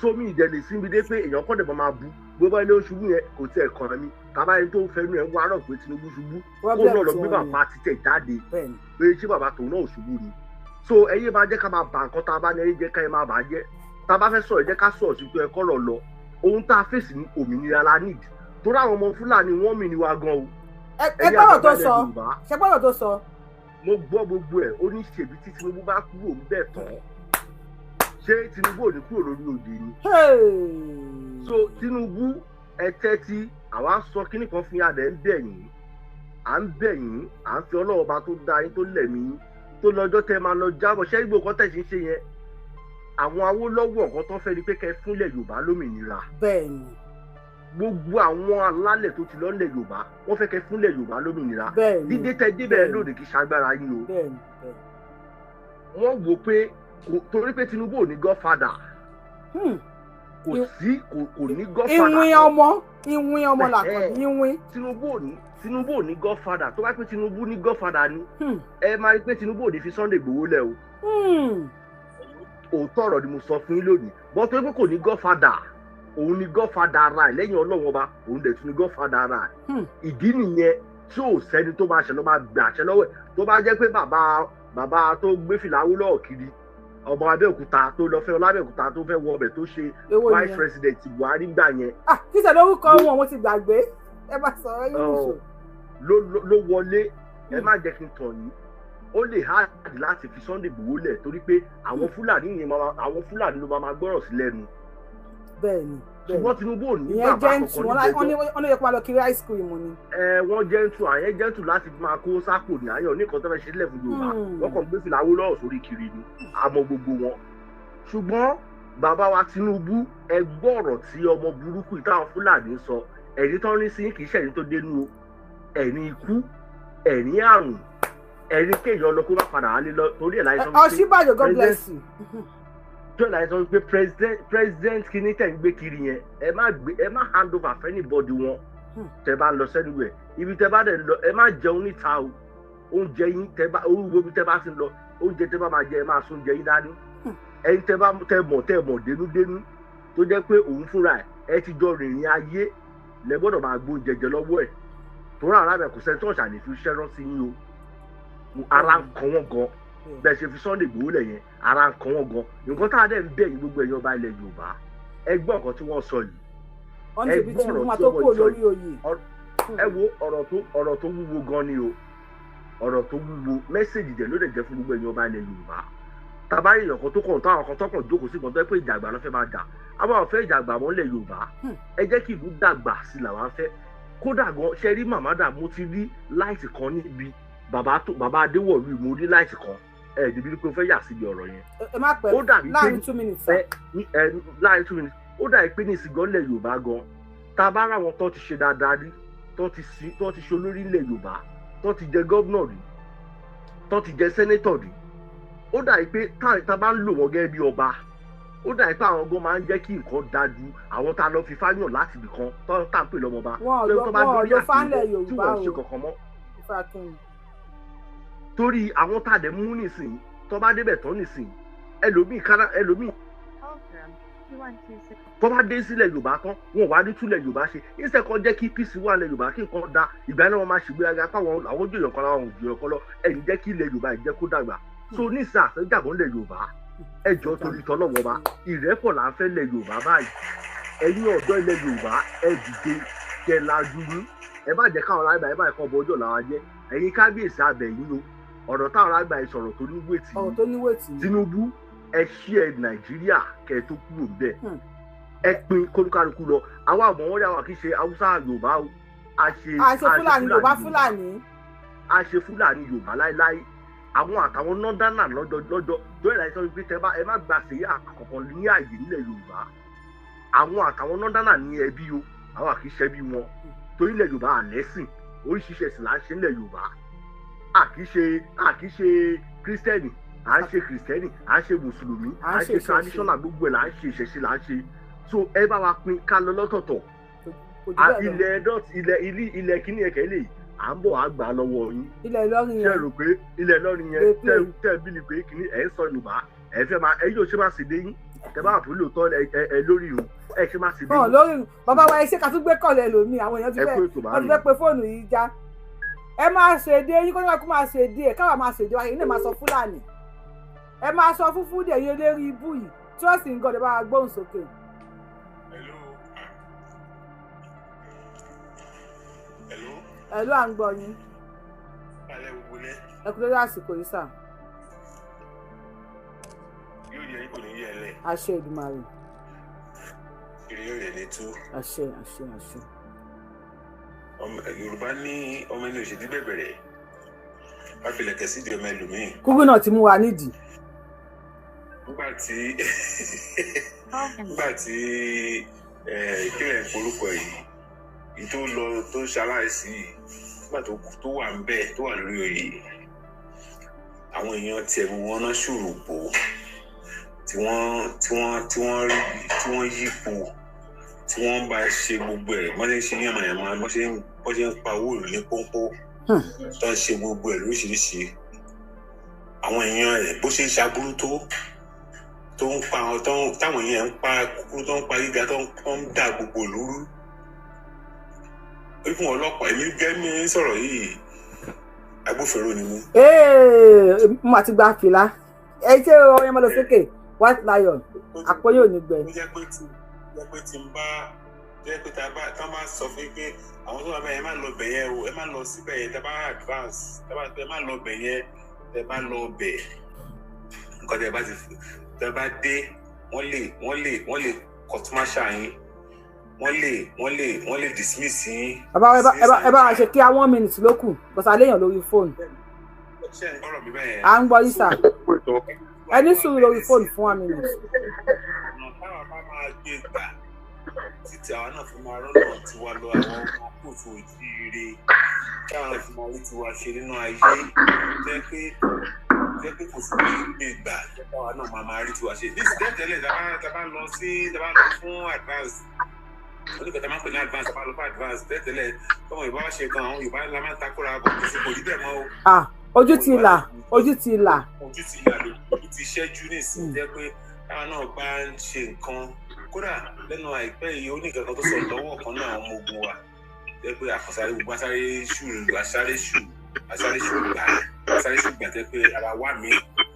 so mi ìdẹ̀lẹ̀ síbi dé pé èèyàn kọ́ dẹ̀ máa bú gbogbo ilé oṣù yẹn kò tiẹ̀ kàn mí tàbá ẹni tó ń fẹnu ẹ̀ wá rọ̀ pé Tinubu ṣubú kó náà lọ gbé bàbá títẹ̀ jáde pé ṣé bàbá tòun náà ò ṣubú ni so ẹyẹ máa jẹ́ ká máa bà nǹkan tá a bá ní ẹyẹ jẹ́ ká ẹ máa bà á jẹ́ tá a bá fẹ́ sọ̀rọ̀ jẹ́ ká sọ̀rọ̀ sí pé ẹ kọ́rọ̀ lọ ohun tá a fèsì ní òmìnira la need torí àwọn ọmọ Fúlàní wọ́n mì ní wa gan o. ẹ gbọ́dọ̀ tó sọ ṣe gbọ́dọ̀ tó sọ. mo gbọ́ gbogbo ẹ̀ ó ní ṣèbí tí Tinubu bá kúrò ń bẹ̀ tán ṣé Tinubu ò ní kúrò lórí òde ni. so Tinubu ẹ tẹ́tí àwa sọ kíní kan fún yàrá ẹ̀ ń bẹ̀ yín à ń fi ọlọ́ọ̀ba tó dá yín tó lẹ̀mí yín tó lọ́jọ́ tẹ́ máa lọ jábọ̀ ṣé Ìgbò kan tẹ̀sí ń ṣe yẹn àwọn Awólọ́wọ̀ nǹkan tó ń fẹ́ ni pé kẹ́ fúnlẹ̀ Yorùbá lómìnira. bẹ́ẹ̀ni. gbogbo àwọn alálẹ̀ tó ti lọ́lẹ̀ Yorùbá wọ́n fẹ́ kẹ́ fúnlẹ̀ Yorùbá lómìnira. bẹ́ẹ̀ni. dídé tẹ débẹ̀ lóde kì í ṣagbára yín o. bẹ́ẹ̀ni. wọ́n wò pé torí pé Tinubu ò ní godfather. kò ní godfather. ìwìn ọmọ làkàn ìwìn. Tinubu ò ní godfather tó bá pé Tinubu ní godfather ni ẹ máa rí pé Tinubu ò ní fi Sunday Igboho lẹ̀ o. òótọ́ ọ̀rọ̀ ni mo sọ fún yín lónìí bọ́ tó pé kò ní godfather òun ni godfather ara ẹ̀ lẹ́yìn ọlọ́run ọba òun dẹ̀ tún ni godfather ara ẹ̀ ìdí nìyẹn tí ò sẹ́ni tó máa ṣe lọ́ máa gbà àṣẹ lọ́wọ́ ẹ̀ tó bá jẹ́ pé bàbá tó gbé fìlà Awólọ́wọ̀ kiri ọmọ Abẹ́òkúta tó lọ fẹ́ Ọlábẹ́òkúta tó fẹ́ wọ ọbẹ̀ tó ṣe vice president Buhari gbà yẹn. kí sẹ́ lórúkọ wọn mo ti gbàgbé ẹ bá sọ ẹ yín nìṣó. ló wọlé ẹ má jẹ́ kí n tàn yín ó lè hard láti fi Sunday Igboho lẹ̀ torí pé àwọn Fúlàní ló máa gbọ́rọ̀ sí lẹ́nu. bẹ́ẹ̀ni ṣùgbọ́n Tinubu ò ní bàbá àkọ́kọ́ níjẹjọ́ wọ́n lè pa lọ kiri ice cream ni. wọ́n jẹ́ntù àyẹn jẹ́ntù láti máa kó sápò ní ayọ̀ nìkan tó fẹ́ ṣe sílẹ̀ fún Yorùbá wọ́n kàn gbé fìlà Awólọ́wọ̀ sórí kiri ni àmọ́ gbogbo wọn. ṣùgbọ́n bàbá wa Tinubu ẹ gbọ́ ọ̀rọ̀ tí ọmọ burúkú ìtàwọn Fúlàní sọ ẹ̀rí tó ń rí sí kì í ṣẹ̀rí tó dénú o ẹ̀rí ikú ẹ̀rí àrùn ẹ̀rí kéèyàn lọ kó má padà wálé lọ torí ẹ̀ láyé sọ Ọ̀ṣínbàjò God bless you. tó láyé sọ pé president kìíní tẹ̀ ń gbé kiri yẹn ẹ má hand over for anybody wọn tẹ bá lọ sẹ́nu ẹ̀ ibi tẹ bá dẹ̀ lọ ẹ má jẹun níta o oúnjẹ yín tẹ bá orúkọ ibi tẹ bá ti lọ oúnjẹ tẹ bá máa jẹ ẹ máa sún oúnjẹ yín dání ẹ̀yin tẹ mọ̀ dénúdénú tó jẹ́ pé òun fúnra ẹ ti jọ rìnrìn ayé lẹ gbọ́dọ̀ máa gbó oúnjẹ jẹ lọ́wọ́ ẹ̀ tó rà rà bẹ̀ kò sẹ́ni tó ọ̀ṣà lè fi ṣẹ́rán sí yín o ara ń kan wọ́n gan bẹ́ẹ̀ ṣe fi Sunday Igboho lẹ̀ yẹn ara ń kan wọ́n gan nǹkan tá a dẹ̀ ń bẹ̀ yín gbogbo ẹ̀yin ọba ilẹ̀ Yorùbá ẹ gbọ́ nǹkan tí wọ́n sọ yìí ẹ gbọ́ ọ̀rọ̀ tí wọ́n sọ yìí ẹ wo ọ̀rọ̀ tó wúwo gan ni o ọ̀rọ̀ tó wúwo mẹ́sẹ̀gì dẹ̀ ló dẹ̀ jẹ́ fún gbogbo ẹ̀yin ọba ilẹ̀ Yorùbá tàbáyé èèyàn tó kàn táwọn kan tọkàn jókòó sí kan tó yẹ pé ìjàgbá ló fẹ́ máa jà àwọn àwọn fẹ́ ìjàgbá mọ́ ilẹ̀ Yorùbá ẹ jẹ́ kí ìlú dàgbà sí làwọn fẹ́ kódà gan ṣe rí màmádà mo ti rí láìsí kan níbi bàbá Adéwọ̀lú mo rí láìsí kan ẹ̀ẹ́dẹ̀bí pé ó fẹ́ yà síbi ọ̀rọ̀ yẹn. ẹ má pẹ́ láàrin 2 minutes. láàrin 2 minutes ó dàbí pé ní ìsìngàn ilẹ̀ Yorùbá gan tá a bá rà wọn tó ti ṣe dáadáa rí tó ti ṣe olórí ilẹ̀ Yorùbá tó ti jẹ gọ́vnọ̀ rí tó ti jẹ sẹ́nétọ̀ rí ó dàbí pé tá a bá ń lò wọ́n gẹ́gẹ́ bí ọba ó dàbí pé àwọn gan máa ń jẹ́ kí nǹkan dájú àwọn tá a lọ fi fáyàn láti ibì kan tó tá à ń pè lọ́mọba tó bá dórí àtìwọ́ tí wọ́n ṣe kankan mọ́. torí àwọn tá a dẹ̀ mú nísìnyí tó bá débẹ̀ tán nísìnyí ẹlòmíì tó bá dé sílẹ̀ Yorùbá tán wọn ò wá ní túlẹ̀ Yorùbá ṣe ìṣe kan jẹ́ kí peace wà lẹ̀ Yorùbá kí nǹkan da ìgbà náà wọn máa ṣègbéraga káwọn àwọn jòyàn kan láwọn jòyàn kan lọ ẹ̀yìn jẹ́ kí ilẹ̀ Yorùbá ìjẹ́ kó dàgbà so nísìnyí àfẹ́jàgbọ́n lẹ̀ Yorùbá ẹjọ́ torí tọ́lọ́wọ́ bá ìrẹ́pọ̀ là ń fẹ́ lẹ̀ Yorùbá báyìí ẹ̀yin ọ̀dọ́ ilẹ̀ Yorùbá ẹ dìde kẹ́ lajú ní ẹ má jẹ́ káwọn aláìbá ẹ má ẹ̀kọ́ ọbọ̀ ọjọ́ làwọn jẹ́ ẹ̀yin kábíyèsí abẹ̀yìn o ọ̀rọ̀ táwọn aláìbá yìí sọ̀rọ̀ tó níwèétì Tinubu ẹ ṣí ẹ Nàìjíríà kẹ́ tó kúrò bẹ́ẹ̀ ẹ pin kólúkálukú lọ àwa ọmọ wọn yà wà kí ṣe Haúsá Yorùbá o a ṣe Fúlàní Yorùbá láíláí àwọn àtàwọn nọ́dánà lọ́jọ́ tó yẹ láìsọ wípé ẹ má gbà sí àkọ́kọ́ ní ààyè nílẹ̀ Yorùbá àwọn àtàwọn nọ́dánà ní ẹbí o àwọn àkíṣẹ́ bí wọn torí ilẹ̀ Yorùbá àlẹ́sìn oríṣiríṣi ẹ̀sìn là ń ṣe nílẹ̀ Yorùbá àkíṣe kírísítẹ́nì à ń ṣe kírísítẹ́nì à ń ṣe mùsùlùmí à ń ṣe traditional gbogbo ẹ̀ là ń ṣe ìṣẹ̀ṣe là ń ṣe so ẹ bá wa pín ká lọ lọ́tọ̀ọ̀tọ̀ ilẹ̀ kíní ẹ̀kẹ́ lè à ń bọ̀ á gbà lọ́wọ́ yín. ilẹ̀ Ìlọrin yẹn ṣe rò pé ilẹ̀ Ìlọrin yẹn tẹ́ bí ni pé kìíní ẹ̀ ń sọ Yorùbá ẹ̀ fẹ́ máa ẹ yóò ṣe máa ṣèdè yín tẹ́ bá wà fún lóòótọ́ ẹ lórí ìrùn ẹ ṣe máa ṣèdè yín. lórí ìrùn bàbá wa ẹ ṣe ká tún gbé kọ̀lẹ̀ lómi àwọn èèyàn ti fẹ́ pe fóònù yìí já ẹ máa ṣèdè yín kó ní wàá kó máa ṣèdè ẹ káwa máa ṣèdè wa yìí náà máa sọ Fúlàní ẹ máa sọ fún fúdì ẹ̀yin eléré ibú yìí trust in God ẹ bá wa gbóhùn sókè. Hello à ń gbọ́ yín. Ẹ kú lórí àsìkò yìí sà. Yóò yẹ kò ní yẹ lẹ. Àṣẹ Èdùmàrè. Ìrìn yóò yẹ ní tú. Àṣẹ. Yorùbá ní ọmọ inú ìṣèdí bẹ̀bẹ̀rẹ̀. Wá fi lẹ̀kẹ̀ sí di ọmọ ẹlòmíì. Kúgbù náà ti mú wa nídìí. Nígbà tí ìpínlẹ̀ ìforúkọ yìí tó lọ tó ṣaláìsí nígbà tó wà ń bẹ tó wà lórí oyè àwọn èèyàn tiẹ̀ gbogbo wọn náà ṣòro bò tí wọ́n yípo tí wọ́n bá ṣe gbogbo ẹ̀ wọ́n ṣe ń ṣe yànmàyànmá wọ́n ṣe ń pa owó ìlú ní pọ́npọ́ tó ń ṣe gbogbo ẹ̀ lóríṣiríṣi àwọn èèyàn ẹ̀ bó ṣe ń ṣaburú tó tó ń pa àwọn táwọn yẹn ń pa kúkúrú tó ń pa gíga tó ń dà gbogbo lóru. Ó fún ọlọ́pàá èmi gẹ́mí sọ̀rọ̀ yìí agbófinró ni mí. Mo àti gba fìlà ẹ ṣe ọyàn máa lọ sókè white lion àpòyè ò ní gbẹ. Ó jẹ́ pé tí n bá jẹ́ pé tá a bá sọ fún pé àwọn tó wà bẹ́ẹ̀ ẹ má lọ bẹ̀ yẹn o ẹ má lọ síbẹ̀ yẹn tá a bá advance ẹ má lọ bẹ̀ yẹn tẹ bá lọ bẹ̀ nǹkan tẹ bá dé wọ́n lè court martial yín wọ́n lè dismiss yín. ẹ bá wa ṣe kí 1 minute ló kù bọ́sà léèyàn lórí fóònù. ṣé ń gbọ́rọ̀ mi bẹ́ẹ̀. À ń gbọ́ yín sà. Ẹ ní sùúrù lórí fóònù fún 1 minute. ọ̀nà táwọn bá máa gbé gbà títí àwọn náà fi máa rọ́nà tiwa lọ àwọn ọmọ kóòtù òjíire káwọn náà fi máa rí tiwa ṣe nínú ayé jẹ́ pé kò sí gbé gbà káwọn náà máa rí tiwa ṣe. ní ìsìtẹ́tẹ̀lẹ̀ tá bá lọ fún advance oníkẹta máa ń pè ní advance tá bá lọ fún advance tẹ́tẹ̀lẹ̀ tọmọ Yorùbá wá ṣe kan àwọn Yorùbá la máa ń takora bọ̀ kò sí kò rí bẹ́ẹ̀ mọ́ o. Ojú ti là ojú ti ṣẹ́jú nísìnyí jẹ́ pé káwọn náà bá ń ṣe nǹkan kódà lẹ́nu àìpẹ́ yìí ó ní kankan tó sọ lọ́wọ́ kan náà àwọn ọmọ ogun wa jẹ́ pé àkànṣáré gbogbo àṣáré ṣù gbà jẹ́ pé ara wà mí.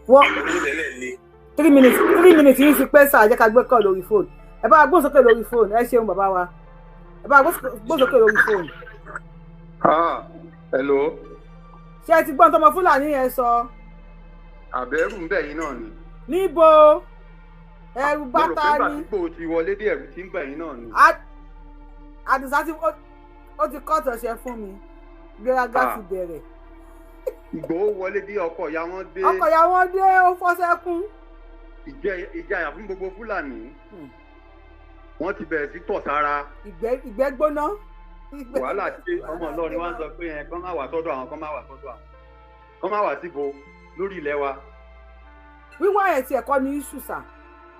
wọ́n 3 minutes yìí fi pẹ́ sáà jẹ́ ká gbé kọ́ lórí fóònù ẹ bá gbóhùn sókè lórí fóònù ẹ ṣeun bàbá wa ẹ bá gbóhùn sókè lórí fóònù. Hello. Ṣé ẹ ti gbọ́n tọmọ Fúlàní yẹn sọ? Àbẹ̀rù ń bẹ̀ yín náà ni. Níbo? Ẹrù bàtà ni. Mo rò pé gbàgbó ti wọlé dé ẹ̀rù tí ń bẹ̀ yín náà ni. Àdìsá tí ó ti kọ́ ọ̀tọ̀ṣẹ́ fún mi gbéraga ti bẹ̀rẹ̀. Ìgbòho wọlé dé ọkọ̀ ìyá wọn dé. Ọkọ̀ ìyá wọn dé ó fọ́ sẹ́kún. Ìjayà fún gbogbo Fúlàní. Wọ́n ti bẹ̀rẹ̀ sí tọ̀ sára. Ìgbẹ́ gbóná. Wàhálà tí ọmọ Ìlọrin wá ń sọ pé yẹn kán má wà sọ́dọ̀ àwọn kán má wà síbo lórí ilẹ̀ wa. Wíwá ẹ̀ tí ẹ̀kọ́ ní iṣu sà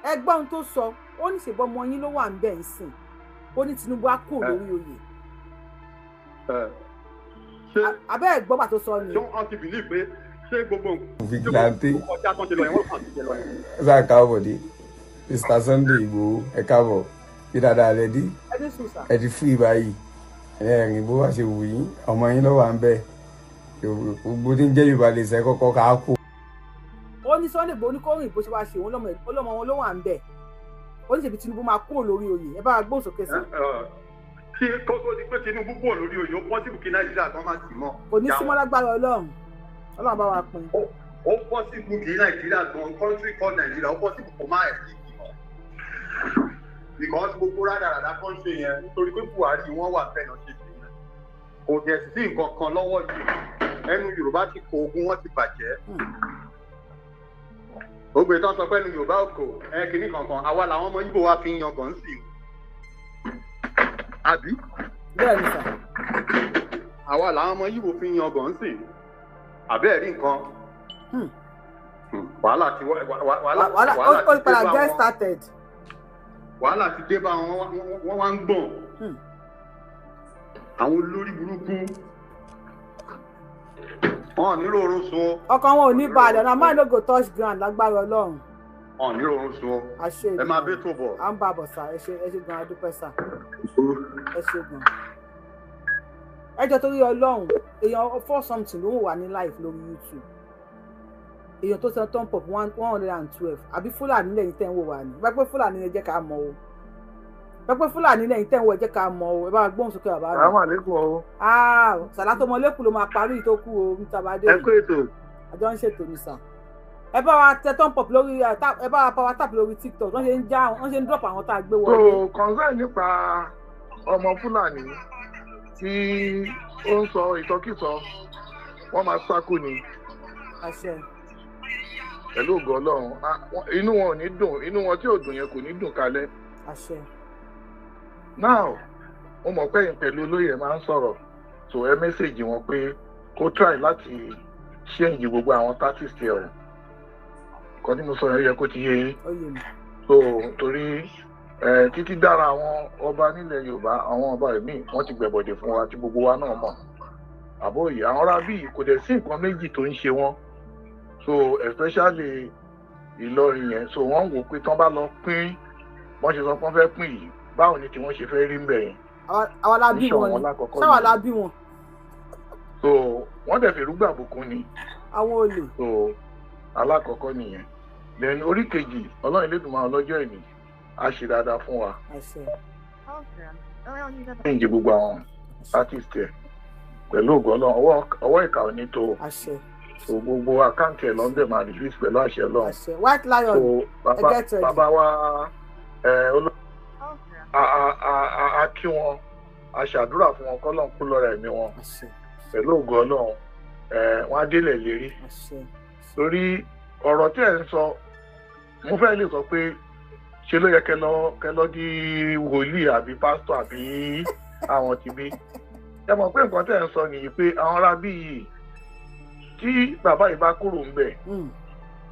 ẹgbọ́n ohun tó sọ ó ní ṣèbọn ọmọ yín ló wà ń bẹ̀ ń sìn ó ní Tinubu á kúrò lórí oyè. Abẹ́ ẹ̀gbọ́n bàtó sọ ni. Ṣé wọ́n ti bìlí pé ṣé gbogbo vigilante ọjà tó ń ṣe lọ yẹn wọ́n kàn ti jẹ lọ yẹn. ẹ sáà káàbọ̀ dé Mr. Sunday Igboho ẹ káàbọ̀ bí dáadáa rẹ dé ẹ ti fún ìbáyìí ẹ̀rìn bó wá ṣe wù yín ọmọ yín lọ́wọ́ à ń bẹ̀ gbogbo tí ń jẹ́ Yorùbá lè ṣe kọ́kọ́ ká kú. Ó ní Sunday Igboho ní kó rìn bó ṣe wá ṣe òun lọ́mọ wọn ló wà ń bẹ̀ ó ní ṣèbí Tinubu máa kúrò lórí oyè ẹ bá wa gbóhùn sókè sí. Kí kókó ti pé Tinubu kúrò lórí oyè ó pọ́sibù kí Nàìjíríà kan máa sì mọ́. Kò ní símọ́ lágbára Ọlọ́run bá wa pín. Ó pọ́sibù kí Nàìjíríà kan country called Nàìjíríà ó pọ́sibù kó máa ẹ̀sìn ìmọ̀. Because gbogbo rádaràdà kan ṣe yẹn nítorí pé Buhari wọ́n wà fẹ́ lọ ṣe sí yẹn. Kò dẹ̀ sí nǹkan kan lọ́wọ́ yìí. Ẹnu Yorùbá ti kó ogun wọn ti bàjẹ́. Ògbè tán sọ pé ẹnu Yorùbá òkò kìíní kankan àwa làwọn ọmọ Ìgbò wa fi ń yan gàn sí. Àbí? Bẹ́ẹ̀ ni sà. Àwa làwọn ọmọ Ìgbò fi ń yan gàn sí. Àbẹ́ẹ̀ rí nǹkan. Wàhálà ti ó padà get started. Wàhálà ti dé bá wọn wá ń gbọ̀n. Àwọn olórí burúkú wọn nílò oorun sun. Ọkàn wọn ò ní balẹ̀ ọ̀nà máa no go touch ground lágbára Ọlọ́run. Wọn nílò oorun sun. Ẹ máa bẹ́ tó bọ̀. À ń bá a bọ̀ sá ẹ ṣe gan adúpẹ́ sá. Ẹ ṣe gan. Ẹ jọ torí Ọlọ́run èèyàn 4 something ló ń wà ní live lórí YouTube. Èèyàn tó sọ turn pop 112 àbí Fúlàní lẹ́yìn tẹ́ ń wò wá ní. Bá pé Fúlàní ẹ jẹ́ ká mọ̀ o. Pẹ́pẹ́ Fúlàní lẹ́yìn tẹ́ ń wọ ẹ jẹ́ ká mọ̀ o ẹ bá gbóhùn sókè bàbá mi. Àwọn àlékún o. Sàlátọ́ ọmọlẹ́kùn ló máa parí ìtókù o Mr. Bade. Ẹ kó ètò. Àjọ ń ṣètò ní sà. Ẹ bá wa tẹ turn pop lórí ẹ bá wa power tap lórí TikTok wọ́n ṣe ń drop àwọn tá a gbé wọlé. So concern nípa ọmọ Fúlàní tí ó ń sọ ìsọkísọ wọ́n máa sákò ní. Àṣẹ. Pẹ̀lú ògo Ọlọ́run inú wọn ò ní dùn inú wọn tí ò dùn yẹn kò ní dùn kalẹ̀. Àṣẹ. Now mo mọ̀ pé pẹ̀lú olóyè máa ń sọ̀rọ̀ so ẹ mẹ́sẹ̀gì wọn pé kó try láti ṣéǹjì gbogbo àwọn tactics ẹ̀ o kan tí mo sọ yẹ kó ti yé yín so torí títí dára àwọn ọba nílẹ̀ Yorùbá àwọn ọba ìmíì wọ́n ti gbẹ̀bọ̀dẹ̀ fún wa tí gbogbo wa náà mọ̀ àbóyè àwọn ará bíi kò dẹ̀ sí nǹkan méjì tó ń ṣe wọ́n so especially Ìlọrin yẹn so wọ́n wò pé tán bá lọ pín wọ́n ṣe sọ pé wọ́n fẹ́ pín yìí báwo ni tí wọ́n ṣe fẹ́ rí ń bẹ̀ yẹn. Àwọn alábí wọn ni sáwọn alábí wọn. So wọ́n dẹ̀ fi rúgbà àbùkún ni. Àwọn olè. So alákọ̀ọ́kọ́ nìyẹn. Then orí kejì Ọlọ́run Elédùmarè ọlọ́jọ́ ìní á ṣe dáadáa fún wa. Ní ìjẹ gbogbo àwọn artist ẹ̀ pẹ̀lú ògo Ọlọ́run ọwọ́ ìkà ò ní tó. So gbogbo àkáǹtì ẹ̀ lọ́ndẹ̀ máa release pẹ̀lú àṣẹ Ọlọ́run. White Lion bàbá wa a kí wọn a ṣàdúrà fún wọn kọ́lọ́n kú lọ́rọ̀ ẹ̀mí wọn pẹ̀lú ògo Ọlọ́run wọn á délẹ̀ lérí torí ọ̀rọ̀ tí ẹ̀ ń sọ mo fẹ́ lè sọ pé ṣe ló yẹ kẹlọ di wòlíì àbí pásítọ̀ àbí àwọn tìbí ẹ mọ̀ pé nǹkan tẹ̀ ń sọ nìyí pé àwọn ará bí yìí tí bàbá yìí bá kúrò ń bẹ̀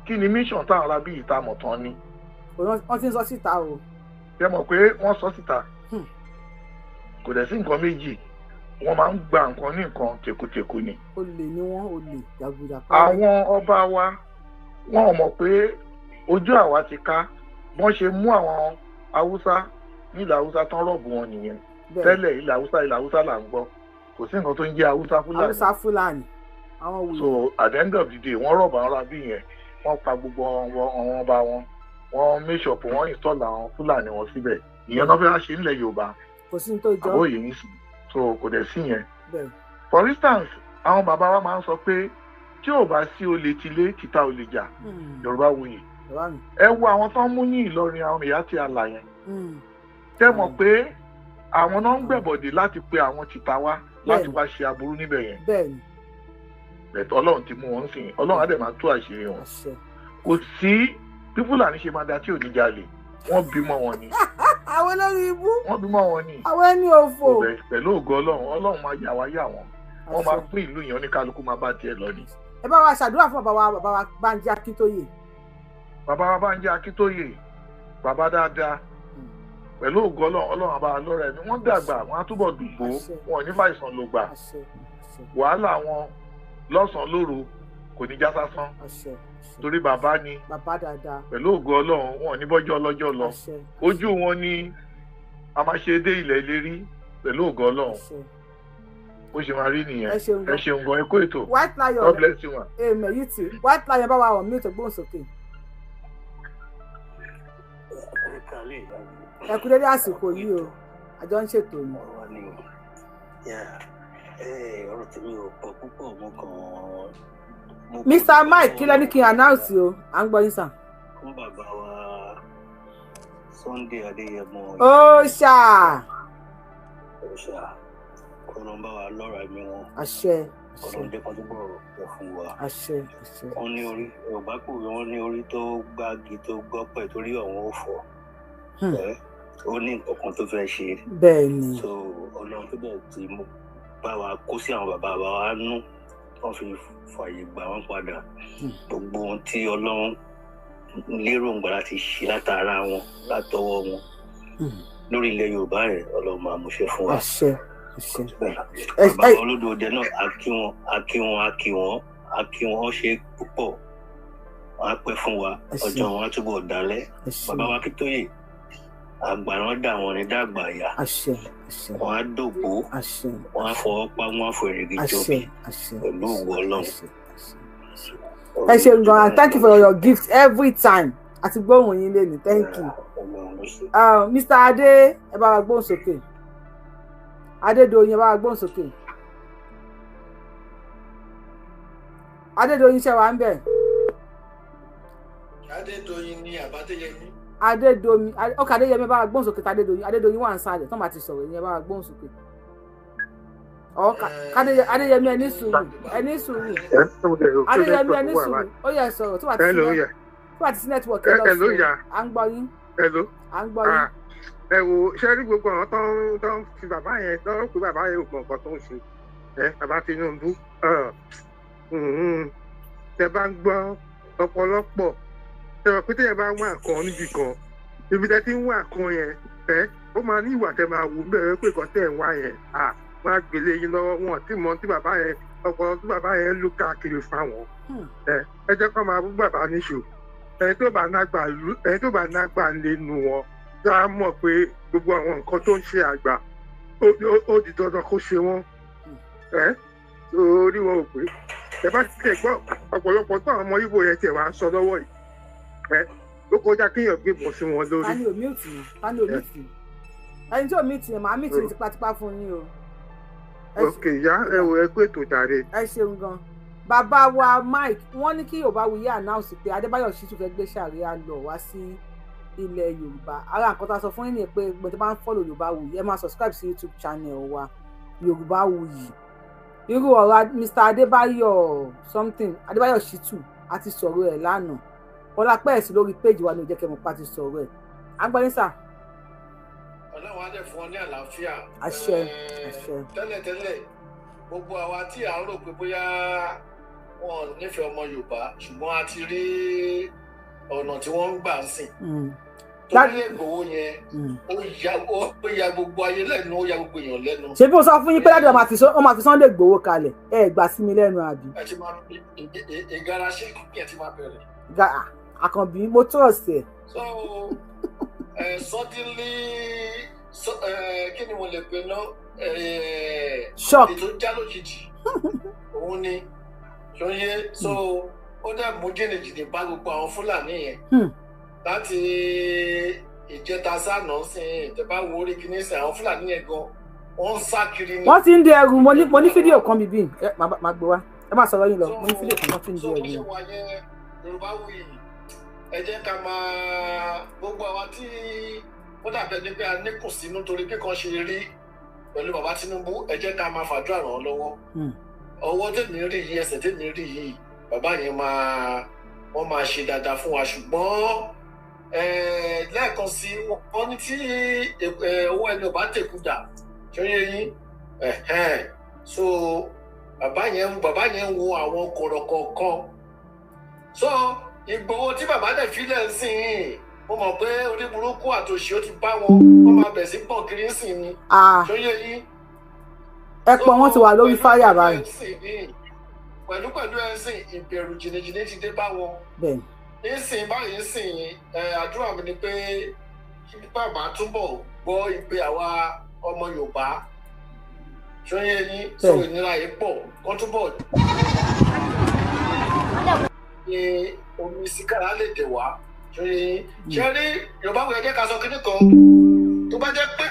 kí ni mission táwọn ará bí yìí tá mọ̀ tán ni. wọ́n ti ń sọ síta o. ẹ mọ̀ pé wọ́n sọ síta kò dẹ̀ sí nǹkan méjì wọ́n máa ń gba nǹkan ní nǹkan tèkútèkú ni. olè ni wọ́n olè jàgùdà. àwọn ọba wa wọn ò mọ̀ pé ojú àwa ti ká wọ́n ṣe mú àwọn haúsá nílẹ̀ haúsá tán rọ̀bù wọn nìyẹn tẹ́lẹ̀ ilẹ̀ haúsá là ń gbọ́ kò sí nǹkan tó ń jẹ́ haúsá fúlàní. àwọn wòye. so at the end of the day wọ́n rọ̀bù àwọn arábí yẹn wọ́n pa gbogbo àwọn ọba wọn wọ́n make sure pé wọ́n install àwọn fúlàní wọn síbẹ̀ ìyẹn náà fẹ́ ṣe nílẹ̀ yorùbá kò sí ní tó jọ àbóyè ní sùn so kò dẹ̀ sí yẹn. For instance àwọn bàbá wa máa ń sọ pé tí ò bá sí olè tilé tìta olè jà yorùbá wuyì ẹ wo àwọn tó ń mú ní ìlọrin àwọn ìyá tí a là yẹn tẹ́ mọ̀ pé àwọn náà ń gbẹ̀bọ̀dé láti pe àwọn tìta wá láti wá ṣe aburú níbẹ̀ yẹn bẹ̀tẹ̀ ọlọ́run ti mú wọn sìn ọlọ́run á dẹ̀ máa tú àṣírí wọn kò sí bí fúlàní ṣe máa da tí ò ní jalè wọ́n bímọ wọn ni. àwọn olórí ibú. wọ́n bímọ wọn ni. àwọn ẹni òfò. pẹ̀lú ògo ọlọ́run máa yà wá yà wọ́n wọ́n máa pín ìlú yẹn oníkálukú máa bá tiẹ̀ lọ ni. ẹ bá wa ṣàdúrà fún bàbá wa Bánjí Akíntóyè. bàbá wa Bánjí Akíntóyè bàbá dáadáa pẹ̀lú ògo ọlọ́run àbá lọ́rọ̀ ẹ̀mí wọ́n dàgbà wọ́n á túbọ̀ dùgbò wọn ò ní fàìsàn ló gbà wàhálà wọn lọ́sàn-án lóru kò ní já sásán torí bàbá ni pẹ̀lú ògo ọlọ́run wọn ní bọ́jọ́ ọlọ́jọ́ lọ ojú wọn ni a máa ṣe dé ilẹ̀ ìlérí pẹ̀lú ògo ọlọ́run bó ṣe máa rí nìyẹn ẹ ṣeun gan ẹ kó ètò God bless you ma. amen yìí tì White Lion bá wa wọ̀ mí ètò gbóhùn sókè. ẹ kú dédé àsìkò yìí o àjọ ń ṣètò ni. ọ̀rọ̀ tèmi ò pọ̀ púpọ̀ mọ́ kàn-án. Mr. Mike kí lẹ́ni kí n announce o à ń gbọ́ yín sàn. fún bàbá wa Sunday Adéyẹmọ. Osha. kọ́nà bá wa lọ́ra ẹ̀mí wọn. àṣẹ. kọ́nà jẹ́ kan tó gbọ́rọ̀ pọ̀ fún wa. àṣẹ. wọ́n ní orí yorùbá kò rí wọ́n ní orí tó gbági tó gbọ́pẹ̀ torí ọ̀wọ́n ò fọ́. ó ní nǹkan kan tó fẹ́ ṣe. bẹ́ẹ̀ ni. so ọlọ́run tó bẹ̀ ti bá wa kó sí àwọn bàbá wa nú wọ́n fi fààyè gbà wọ́n padà gbogbo ohun tí ọlọ́run lérògbà láti ṣe látara wọn látọwọ́ wọn lórí ilẹ̀ yorùbá rẹ̀ ọlọ́run máa múṣẹ fún wa. bàbá olódòdè náà a kí wọn ṣe púpọ̀ wọn á pẹ́ fún wa ọjọ́ wọn á túbọ̀ dalẹ̀ bàbá wa Akíntóyè àgbàrán dà wọn ní dàgbà yá wọn á dògbò wọn á fọwọ́ pa wọn á fọ èrègì jọbi pẹ̀lú òwò ọlọ́run. ẹ ṣeun gan-an thank you for your gift every time àti gbóhùn yín lẹ́nu thank you. Mr. Adé ẹ bá wa gbóhùn sókè Adédoyin ẹ bá wa gbóhùn sókè Adédoyin ṣe wà ń bẹ̀. Adédoyin ni àbádéyẹmí. Adédoyin ọkọ Adéyẹmí bá wa gbóhùn sókè tá Adédoyin wà ń sáré tó máa ti sọ̀rọ̀ ìyẹn bá wa gbóhùn sókè. Adéyẹmí ẹni sùúrù Adéyẹmí ẹni sùúrù ó yẹ sọ̀rọ̀ tó wà ti sí nẹ́tíwọ̀kì lọ sí à ń gbọ́ yín. à ń gbọ́ yín. ẹ wo ṣé rí gbogbo àwọn tó ń fi bàbá yẹn tó ń pè bàbá yẹn ògbọ̀n nǹkan tó ń ṣe bàbá Tinubu tẹ bá ń gbọ́ ọ̀pọ̀lọpọ̀ tẹ wọ́n pé tẹ́yẹ bá ń wá kan níbi kan ibi tẹ́ ti ń wá kan yẹn ó máa ní ìwà tẹ máa wù bẹ́ẹ̀ pé kan tẹ̀ ń wá yẹn wọ́n á gbélé yín lọ́wọ́ wọn tí mọ tí bàbá yẹn ọpọlọ tí bàbá yẹn lù káàkiri fáwọn ẹ jẹ́ kó máa bú bàbá níṣù ẹni tó bá nágbà lẹ́nu wọn tá a mọ̀ pé gbogbo àwọn nǹkan tó ń ṣe àgbà ó di dandan kó ṣe wọ́n orí wọn ò pé ẹ bá tẹ̀ gbọ́ ọ̀pọ̀lọpọ̀ tó àwọn ọmọ Ìgbò yẹn tẹ̀ wá ń sọ lọ́wọ́ yìí ló kọjá kéèyàn gbébọn sí wọn lórí. ẹni tí ò mí tì yẹn màá mí tì tipátipá fún yín o. ok ya ẹ wò ẹ pé ètò jàre. ẹ ṣeun gan bàbá wa Mike wọ́n ní kí Yorùbáwùyí announce pé Adébáyọ̀ Ṣítù fẹ́ gbé sàríà lọ wá sí ilẹ̀ Yorùbá ara nǹkan tá a sọ fún yín ni pé gbọ́dọ̀ bá ń follow Yorùbáwùyí ẹ máa subscribe sí YouTube channel wa Yorùbáwùyí irú ọ̀rọ̀ Mr. Adébáyọ̀ something Adébáyọ̀ Ṣítù àti sọ̀rọ̀ ẹ̀ lánàá ọlápẹ́ẹ̀sì lórí péjì wa ní òjẹ́ kẹmọ̀ pa ti sọ̀rọ̀ ẹ̀ agbọ́nísà. Ọlọ́run á dẹ̀ fún ọ ní àlàáfíà. àṣẹ àṣẹ. tẹ́lẹ̀tẹ́lẹ̀ gbogbo àwa tí à ń rò pé bóyá wọn nífẹ̀ẹ́ ọmọ Yorùbá ṣùgbọ́n a ti rí ọ̀nà tí wọ́n ń gbà ń sìn. torí Ìgbòho yẹn ó ya gbogbo ayé lẹ́nu ó ya gbogbo èèyàn lẹ́nu. ṣé bí mo sọ fún yín pé dájú ọmọ àti Sunday Ìgbòho kalẹ̀ ẹ gbà sí mi lẹ́nu àbí. ẹ ti máa ìgara ṣé kí ẹ ti máa bẹ̀rẹ̀. Àkànbí mo trust ẹ. so suddenly kí ni mo lè pe ná shock ètò já lójijì òun ni lóye so ó dẹ̀ mú jìnnìjìnnì bá gbogbo àwọn Fúlàní yẹn láti ìjẹta sáànà sí ìjọba wo orí kìíní sí àwọn Fúlàní yẹn gan wọ́n ń sá kiri ni. wọ́n ti ń di ẹrù mo ní fídíò kan bíbí máa gbé wá ẹ má sọ̀rọ̀ yín lọ mo ní fídíò kan wọ́n ti ń di ẹrù yẹn. Yorùbáwùyí ẹ jẹ́ ká máa gbogbo àwa tí ó dàbẹ̀ ní pé a níkùn sínú torí pé kan ṣe rí pẹ̀lú bàbá Tinubu ẹ jẹ́ ká máa fàdúrà ràn án lọ́wọ́ ọwọ́ tèmi rí yìí ẹsẹ̀ tèmi rí yìí bàbá yẹn wọ́n máa ṣe dáadáa fún wa ṣùgbọ́n lẹ́ẹ̀kan sí wọ́n ní tí owó ẹni ò bá tẹ̀kúdà ṣó yẹ yín so bàbá yẹn ń wo àwọn kọ̀rọ̀ kọ̀ọ̀kan so Ìgbòho tí bàbá dẹ̀ fílẹ̀ ń sìn yìí mo mọ̀ pé orí burúkú àtòṣì ó ti bá wọ́n máa bẹ̀ sí pọ̀ kiri ń sìn ni tó yé yín. ẹ̀pọ̀ wọn ti wà lórí fáyà báyìí. pẹ̀lú ẹ̀sìn ìbẹ̀rù jìnnìjìnnì ti dé bá wọn. nísìn báyìí ń sìn àdúrà mi ni pé kí bàbá túbọ̀ gbọ́ ìpè àwa ọmọ Yorùbá tó yé yín tó ìnira yìí pọ̀ kó túbọ̀ ní omi síkàrà lè dè wá ṣe rí Yorùbáwùyí jẹ́ ká sọ kíní kan tó bá jẹ́ pé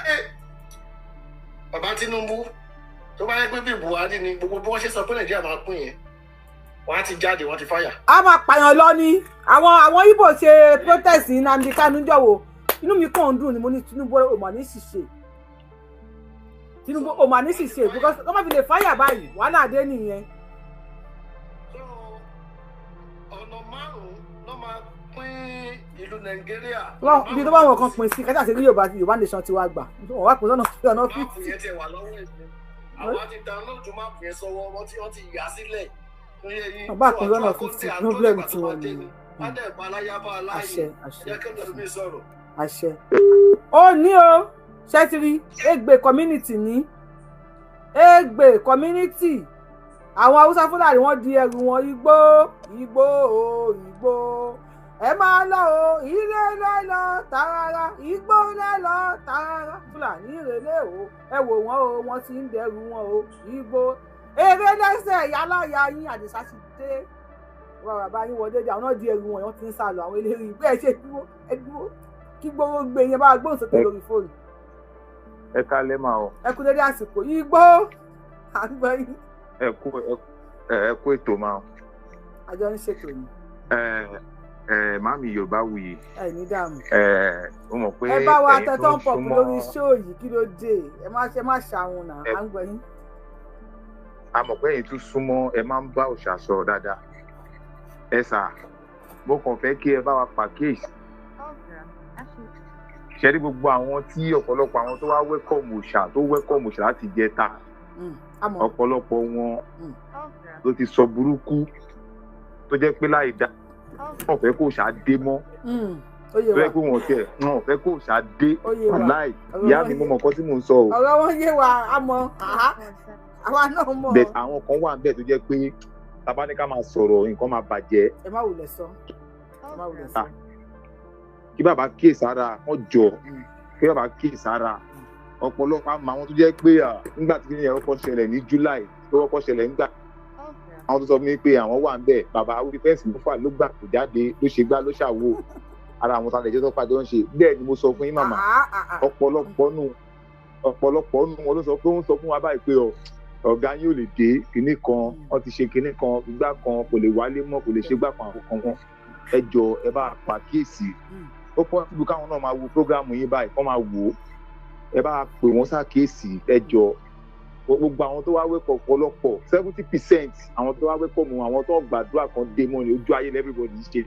bàbá Tinubu tó bá jẹ́ pé bí Buhari ni gbogbo bí wọ́n ṣe sọ pé Nàìjíríà máa pín yẹn wọ́n á ti jáde wọ́n ti fáyà. a máa pààyàn lọ ni àwọn Ìgbò ṣe protest ní Nnamdi Kanu jọ̀wọ́ inú mi kàn ń dùn ni mo ní Tinubu ò mà ní ṣìṣe because wọ́n má fi lè fáyà báyìí wàhálà dé nìyẹn. ìlú Nàìjíríà. Wọ́n bí tó bá wọn kan pín sí kẹta sí ní Yorùbá nation ti wá gbà wọ́n wá pín lọ́nà fífi. máàpù yẹn ti wà lọ́wọ́ ẹ̀sìn àwọn ti download máàpù yẹn sọ́wọ́ wọ́n ti yà sílẹ̀. bàbá pín lọ́nà 50 problem tí wọ́n ní. adẹ́ẹ̀pá aláyábá aláyè jẹ́ kí ọ̀dọ́ mi sọ̀rọ̀. àṣẹ. ó ní o ṣẹ́tìrì Egbe community ní Egbe community àwọn Haúsá Fúlàní wọ́n di ẹrù wọn Ìgbò ẹ máa lọ o ilé lọ tààrà Ìgbò lọ tààrà Fúlàní ìrèlè o ẹ wò wọn o wọn ti ń dẹrù wọn o Ìgbò eré lẹ́sẹ̀ yálàyà yín Àdìsá ti dé wọn bàbá yín wọlé dé àwọn náà di ẹrù wọn ti ń sá lọ àwọn eléré ìgbé ẹ ṣe dúró kí gbogbo gbé yẹn bá gbóhùn sókè lórí fóònù. ẹ kálẹ́ mà o. ẹ kú dédé àsìkò Ìgbò àgbọ̀ yín. ẹ kú ètò mà o. àjọ ń ṣètò ni. Màmí Yorùbáwùyí. ẹ ní dààmú. Ó mọ̀ pé ẹ bá wa tẹ́tọ́ ń pọ̀ lórí ṣóò yìí kí ló dé ẹ má ṣàwọn náà à ń gbọ́ yín. A mọ̀ pé èyí tún súnmọ́ ẹ máa ń bá òòṣà sọ̀rọ̀ dáadáa. Ẹ sà mo kàn fẹ́ kí ẹ bá wa pàkíyèsí. Ṣé rí gbogbo àwọn tí ọ̀pọ̀lọpọ̀ àwọn tó wá wẹ́kọ̀mù òòṣà láti jẹta ọ̀pọ̀lọpọ̀ wọn ló ti sọ burúkú tó jẹ́ pé láì dá wọn fẹ́ kó òòṣà dé mọ́ tó yẹ pé wọn fẹ́ kó òòṣà dé láì ìyá mi mo mọ̀ nǹkan tí mò ń sọ o. ọ̀rọ̀ wọn yé wa àmọ́ àwa náà mọ̀. bẹ́ẹ̀ àwọn kan wà níbẹ̀ tó jẹ́ pé tabaníkà máa sọ̀rọ̀ nǹkan máa bàjẹ́. ẹ má wulẹ̀ sọ. kí bàbá kíyèsára wọ́n jọ kí bàbá kíyèsára ọ̀pọ̀lọpọ̀ àmọ́ àwọn tó jẹ́ pé nígbà tí ìyẹn ọkọ̀ ṣẹlẹ̀ ní July tó ọkọ̀ ṣẹlẹ̀ nígbà àwọn tó sọ fún mi pé àwọn wà ń bẹ̀ bàbá orí fẹ́ǹsì mẹ́fà ló gbà kó jáde ló ṣe gbá ló ṣàwò ara àwọn tá a lè jẹ́ tó pàjọ ń ṣe bẹ́ẹ̀ ni mo sọ fún yín màmá ọ̀pọ̀lọpọ̀ nù wọn ló sọ pé ó ń sọ fún wa báyìí pé ọ̀gá yín ò lè dé kinní kan wọ́n ti ṣe kinní kan ìgbà kan kò lè wálé mọ́ kò lè ṣe gbà kan àkọ́kọ́ wọn ẹ jọ ẹ bá pàkíyèsí ó pọ́ síbi káwọn náà máa wo prógráàmù yín báyìí kọ́ máa wò ó ẹ bá pè wọ́n ṣàkíyèsí ẹ jọ gbogbo àwọn tó wá wẹ́pọ̀ ọ̀pọ̀lọpọ̀ 70% àwọn tó wá wẹ́pọ̀ mu àwọn tó gbàdúrà kan dé mọ́ ni ojú ayé everybody ṣe.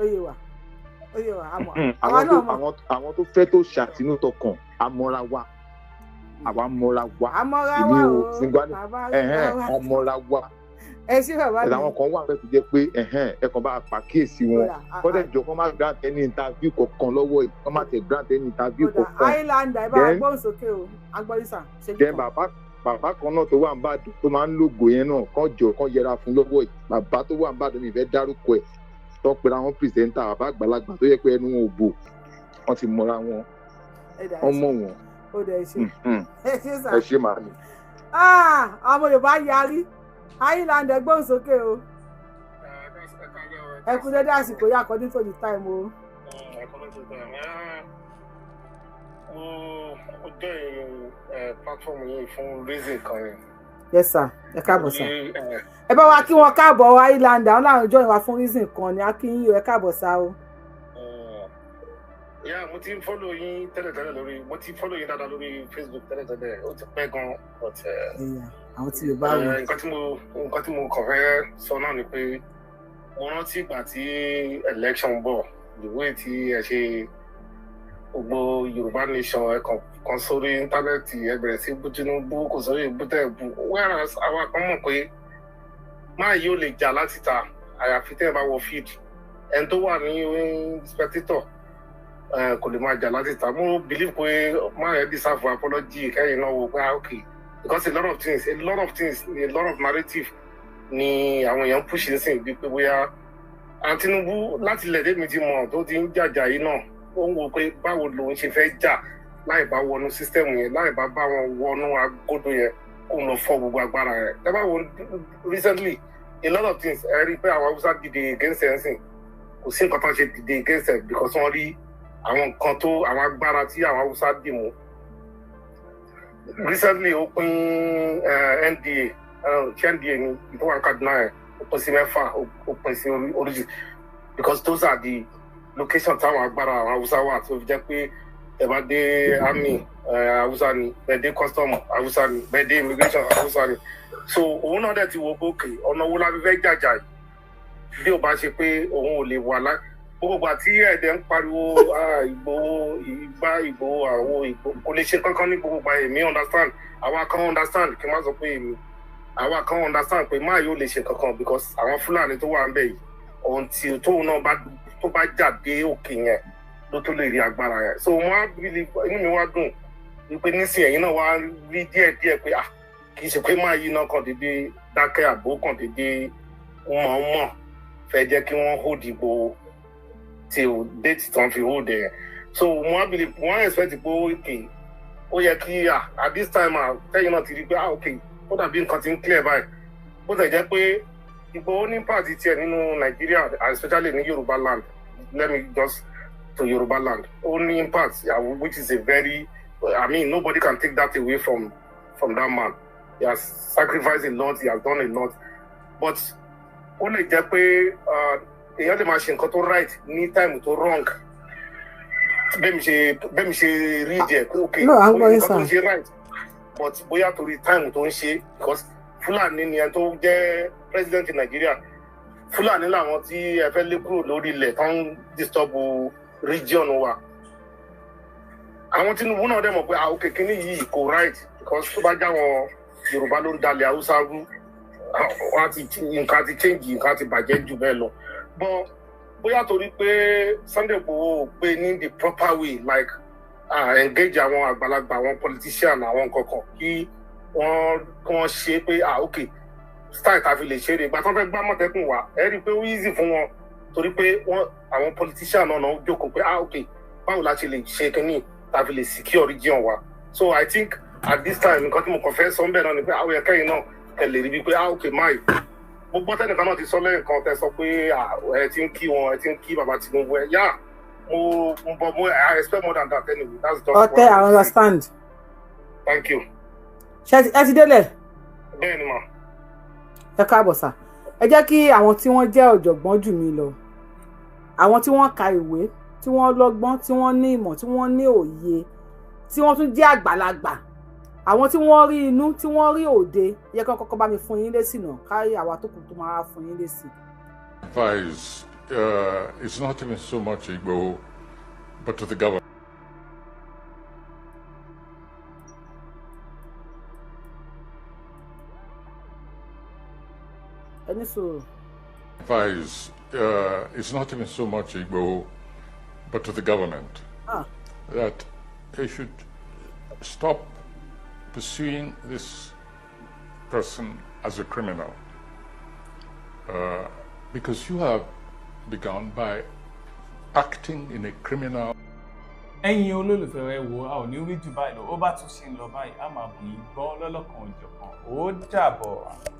Oye wa àmọ́ àwọn tó fẹ́ tó ṣàtìnú tọkàn àmọ́ra wa àwa mọ́ra wa ìní o singbani àmọ́ra wa ẹ ṣe bàbá mi àwọn kan wà bẹ́ẹ̀ tó jẹ́ pé ẹ kàn bá pàkíyèsí wọn kọ́dẹ̀ jọ kọ́ máa grant any interview kankan lọ́wọ́ yìí kọ́ máa tẹ̀ grant any interview kankan. Islander ẹ bá gbóhùn sókè o agbọ́rísà ṣe jù kan. bàbá kan náà tó wà ń bàdàn tó máa ń lògò yẹn náà kàn jọ kàn yẹra fún lọ́wọ́ yìí bàbá tó wà ń bàdàn mi fẹ́ dárúkọ ẹ̀ tó pera wọn pírẹsẹ̀ntà bàbá àgbàlagbà tó yẹ pé ẹnu wọn ò bò wọ́n ti mọra wọn wọ́n mọ̀ wọn. ẹ ṣe màá mi. ọmọ Yorùbá yarí Islander gbóhùn sókè o ẹ kú dédé àsìkò yá according to the time o. ó jẹ́ platform yìí fún reason kan ni. Yes sir ẹ káàbọ̀ sá ẹ bá wa kí wọn káàbọ̀ Islander àwọn làwọn join wa fún reason kan ni a kí yín ẹ káàbọ̀ sá o. Mo ti follow yín tẹ́lẹ̀tẹ́lẹ̀ lórí mo ti follow yín dáadáa lórí Facebook tẹ́lẹ̀tẹ́lẹ̀ ó ti pẹ́ gan but àwọn tí Yorùbá wò. nǹkan tí mo kàn fẹ́ sọ náà ni pé mo rántí ìgbà tí election bọ̀ the way tí ẹ ṣe gbogbo Yorùbá nation ẹ kan sórí íńtánẹ́ẹ̀tì ẹ bẹ̀rẹ̀ sí bú Tinubu kò sórí ìbútẹ́ ìbú whereas àwa kan mọ̀ pé máa yóò lè jà láti ta àyàfi tẹ́ ẹ bá wọ field ẹni tó wà ní spectator kò lè máa jà láti ta mo believe pé máa yẹ deserve apology kẹ́yìn náà wò pé okay because a lot of narrative ni àwọn èèyàn push ń sìn bíi pé bóyá Tinubu láti ilẹ̀ débi ti mọ̀ tó ti ń jàjà yìí náà ó ń wo pé báwo lòun ṣe fẹ́ jà láì bá wọnú system yẹn láì bá wọn wọnú agodo yẹn kó lọ fọ gbogbo agbára yẹn ẹ bá wo recently a lot of things ẹ rí i pé àwọn Hausa dìde against ẹ̀ ń sìn kò sí nǹkan tó ń ṣe dìde against ẹ̀ because wọ́n rí àwọn nǹkan tó àwọn agbára tí àwọn Hausa dì mú recently ó pín NDA NDA ní ìtọ́wà Kaduna ẹ̀ ó pín sí 6 ó pín sí oríṣi because those are the location táwọn agbára àwọn Hausa wà tó fi jẹ́ pé ẹ bá dé army Hausa ni bẹ́ẹ̀ dé custom Hausa ni bẹ́ẹ̀ dé immigration Hausa ni so òun náà dẹ̀ ti wo pé òkè ọ̀nà wo la fi fẹ́ jàjà yìí bí ó bá ṣe pé òun ò lè wà láì gbogbo àti ẹ̀dẹ̀ ń pariwo Ìgbòho Ìgbòho àwọn Ìgbòho kò lè ṣe kankan ní gbogbo èmi understand àwa kan understand kí n má sọ pé èmi àwa kan understand pé máa yóò lè ṣe kankan because àwọn Fúlàní tó wà ń bẹ̀ yìí ohun tí tóun náà tó bá jáde òkè yẹn ló tó lè rí agbára yẹn so wọn á bìlì inú mi wá dùn wípé nísìnyí ẹ̀yin náà wá rí díẹ̀díẹ̀ pé kì í ṣe pé máa yí náà kàn déédéé dákẹ́ àbó kàn déédéé mọ̀ fẹ́ jẹ́ kí wọ́n hold Ìgbòho till date tán fi hold ẹ̀ so wọ́n expect pé okay ó yẹ kí at this time tẹ́yìn náà ti rí pé okay ó dàbí nǹkan ti ń clear báyìí bó tẹ̀ jẹ́ pé Ìgbòho ní pàtì tiẹ̀ nínú Nàìjíríà especially ní Yorùbá land let me just to Yorùbá land ó ní impact which is a very nobody can take that away from that man he has sacrificed a lot he has done a lot but ó lè jẹ́ pé èèyàn lè máa ṣe nǹkan tó right ní time tó wrong bẹ́ẹ̀ mi ṣe rí ìdí ẹ̀ pé ok nǹkan tó ń ṣe right but bóyá torí time tó ń ṣe because Fúlàní ni ẹni tó jẹ́ president Nàìjíríà Fúlàní làwọn tí ẹ fẹ́ lé kúrò lórí ilẹ̀ tó ń disturb region wa àwọn Tinubu náà dẹ̀ mọ̀ pé ok kíní yìí kò right because tó bá já wọn Yorùbá ló ń dalẹ̀ Haúsá rú nǹkan ti change nǹkan ti bàjẹ́ jù bẹ́ẹ̀ lọ but bóyá torí pé Sunday Igboho pé ní the proper way like engage àwọn àgbàlagbà àwọn politician àwọn kankan kí wọ́n ṣe pé ok style ta fi lè ṣe é ìgbà tó fẹ́ gbá Mọ̀tẹ́kùn wá ẹ rí i pé ó easy fún wọn torí pé àwọn politician náà jókòó pé okay báwo la ṣe lè ṣe kínní tàbí lè secure region wa. So I think at this time nǹkan tí mo kàn fẹ́ sọ ń bẹ̀ náà ni pé àwọn ẹ̀kẹ́yìn náà ẹ lè rí bíi pé okay máì gbogbo tẹ́nìkan náà ti sọ lẹ́yìn kan tẹ́ sọ pé ẹ ti ń kí wọn ẹ ti ń kí bàbá Tinubu ẹ yá mo I expect more than that anyway. That's just okay, I understand. Thank you. Ṣé ẹ ti délẹ̀? Bẹ́ẹ̀ ni mà. Ẹ káàbọ̀ sà. Ẹ jẹ́ kí àwọn tí wọ́n jẹ́ ọ̀jọ̀gbọ́n jù mí lọ, àwọn tí wọ́n ka ìwé, tí wọ́n lọ́gbọ́n, tí wọ́n ní ìmọ̀, tí wọ́n ní òye, tí wọ́n tún jẹ́ àgbàlagbà, àwọn tí wọ́n rí inú, tí wọ́n rí òde, yẹ kí wọ́n kọ́kọ́ bá mi fún yín lésì náà kárí àwa tó kù tó máa fún yín lésì. Advice, it's not even so much Igboho, but to the government. Advice, it's not even so much Igboho, but to the government, that they should stop pursuing this person as a criminal, because you have begun by acting in a criminal. Ẹ̀yin olólùfẹ́ ẹ wò a ò ní rí jù báyìí lọ ó bá tún ṣe ń lọ báyìí a máa bù yín gbọ́ lọ́lọ́kan òjọ̀kan ó dàbọ̀.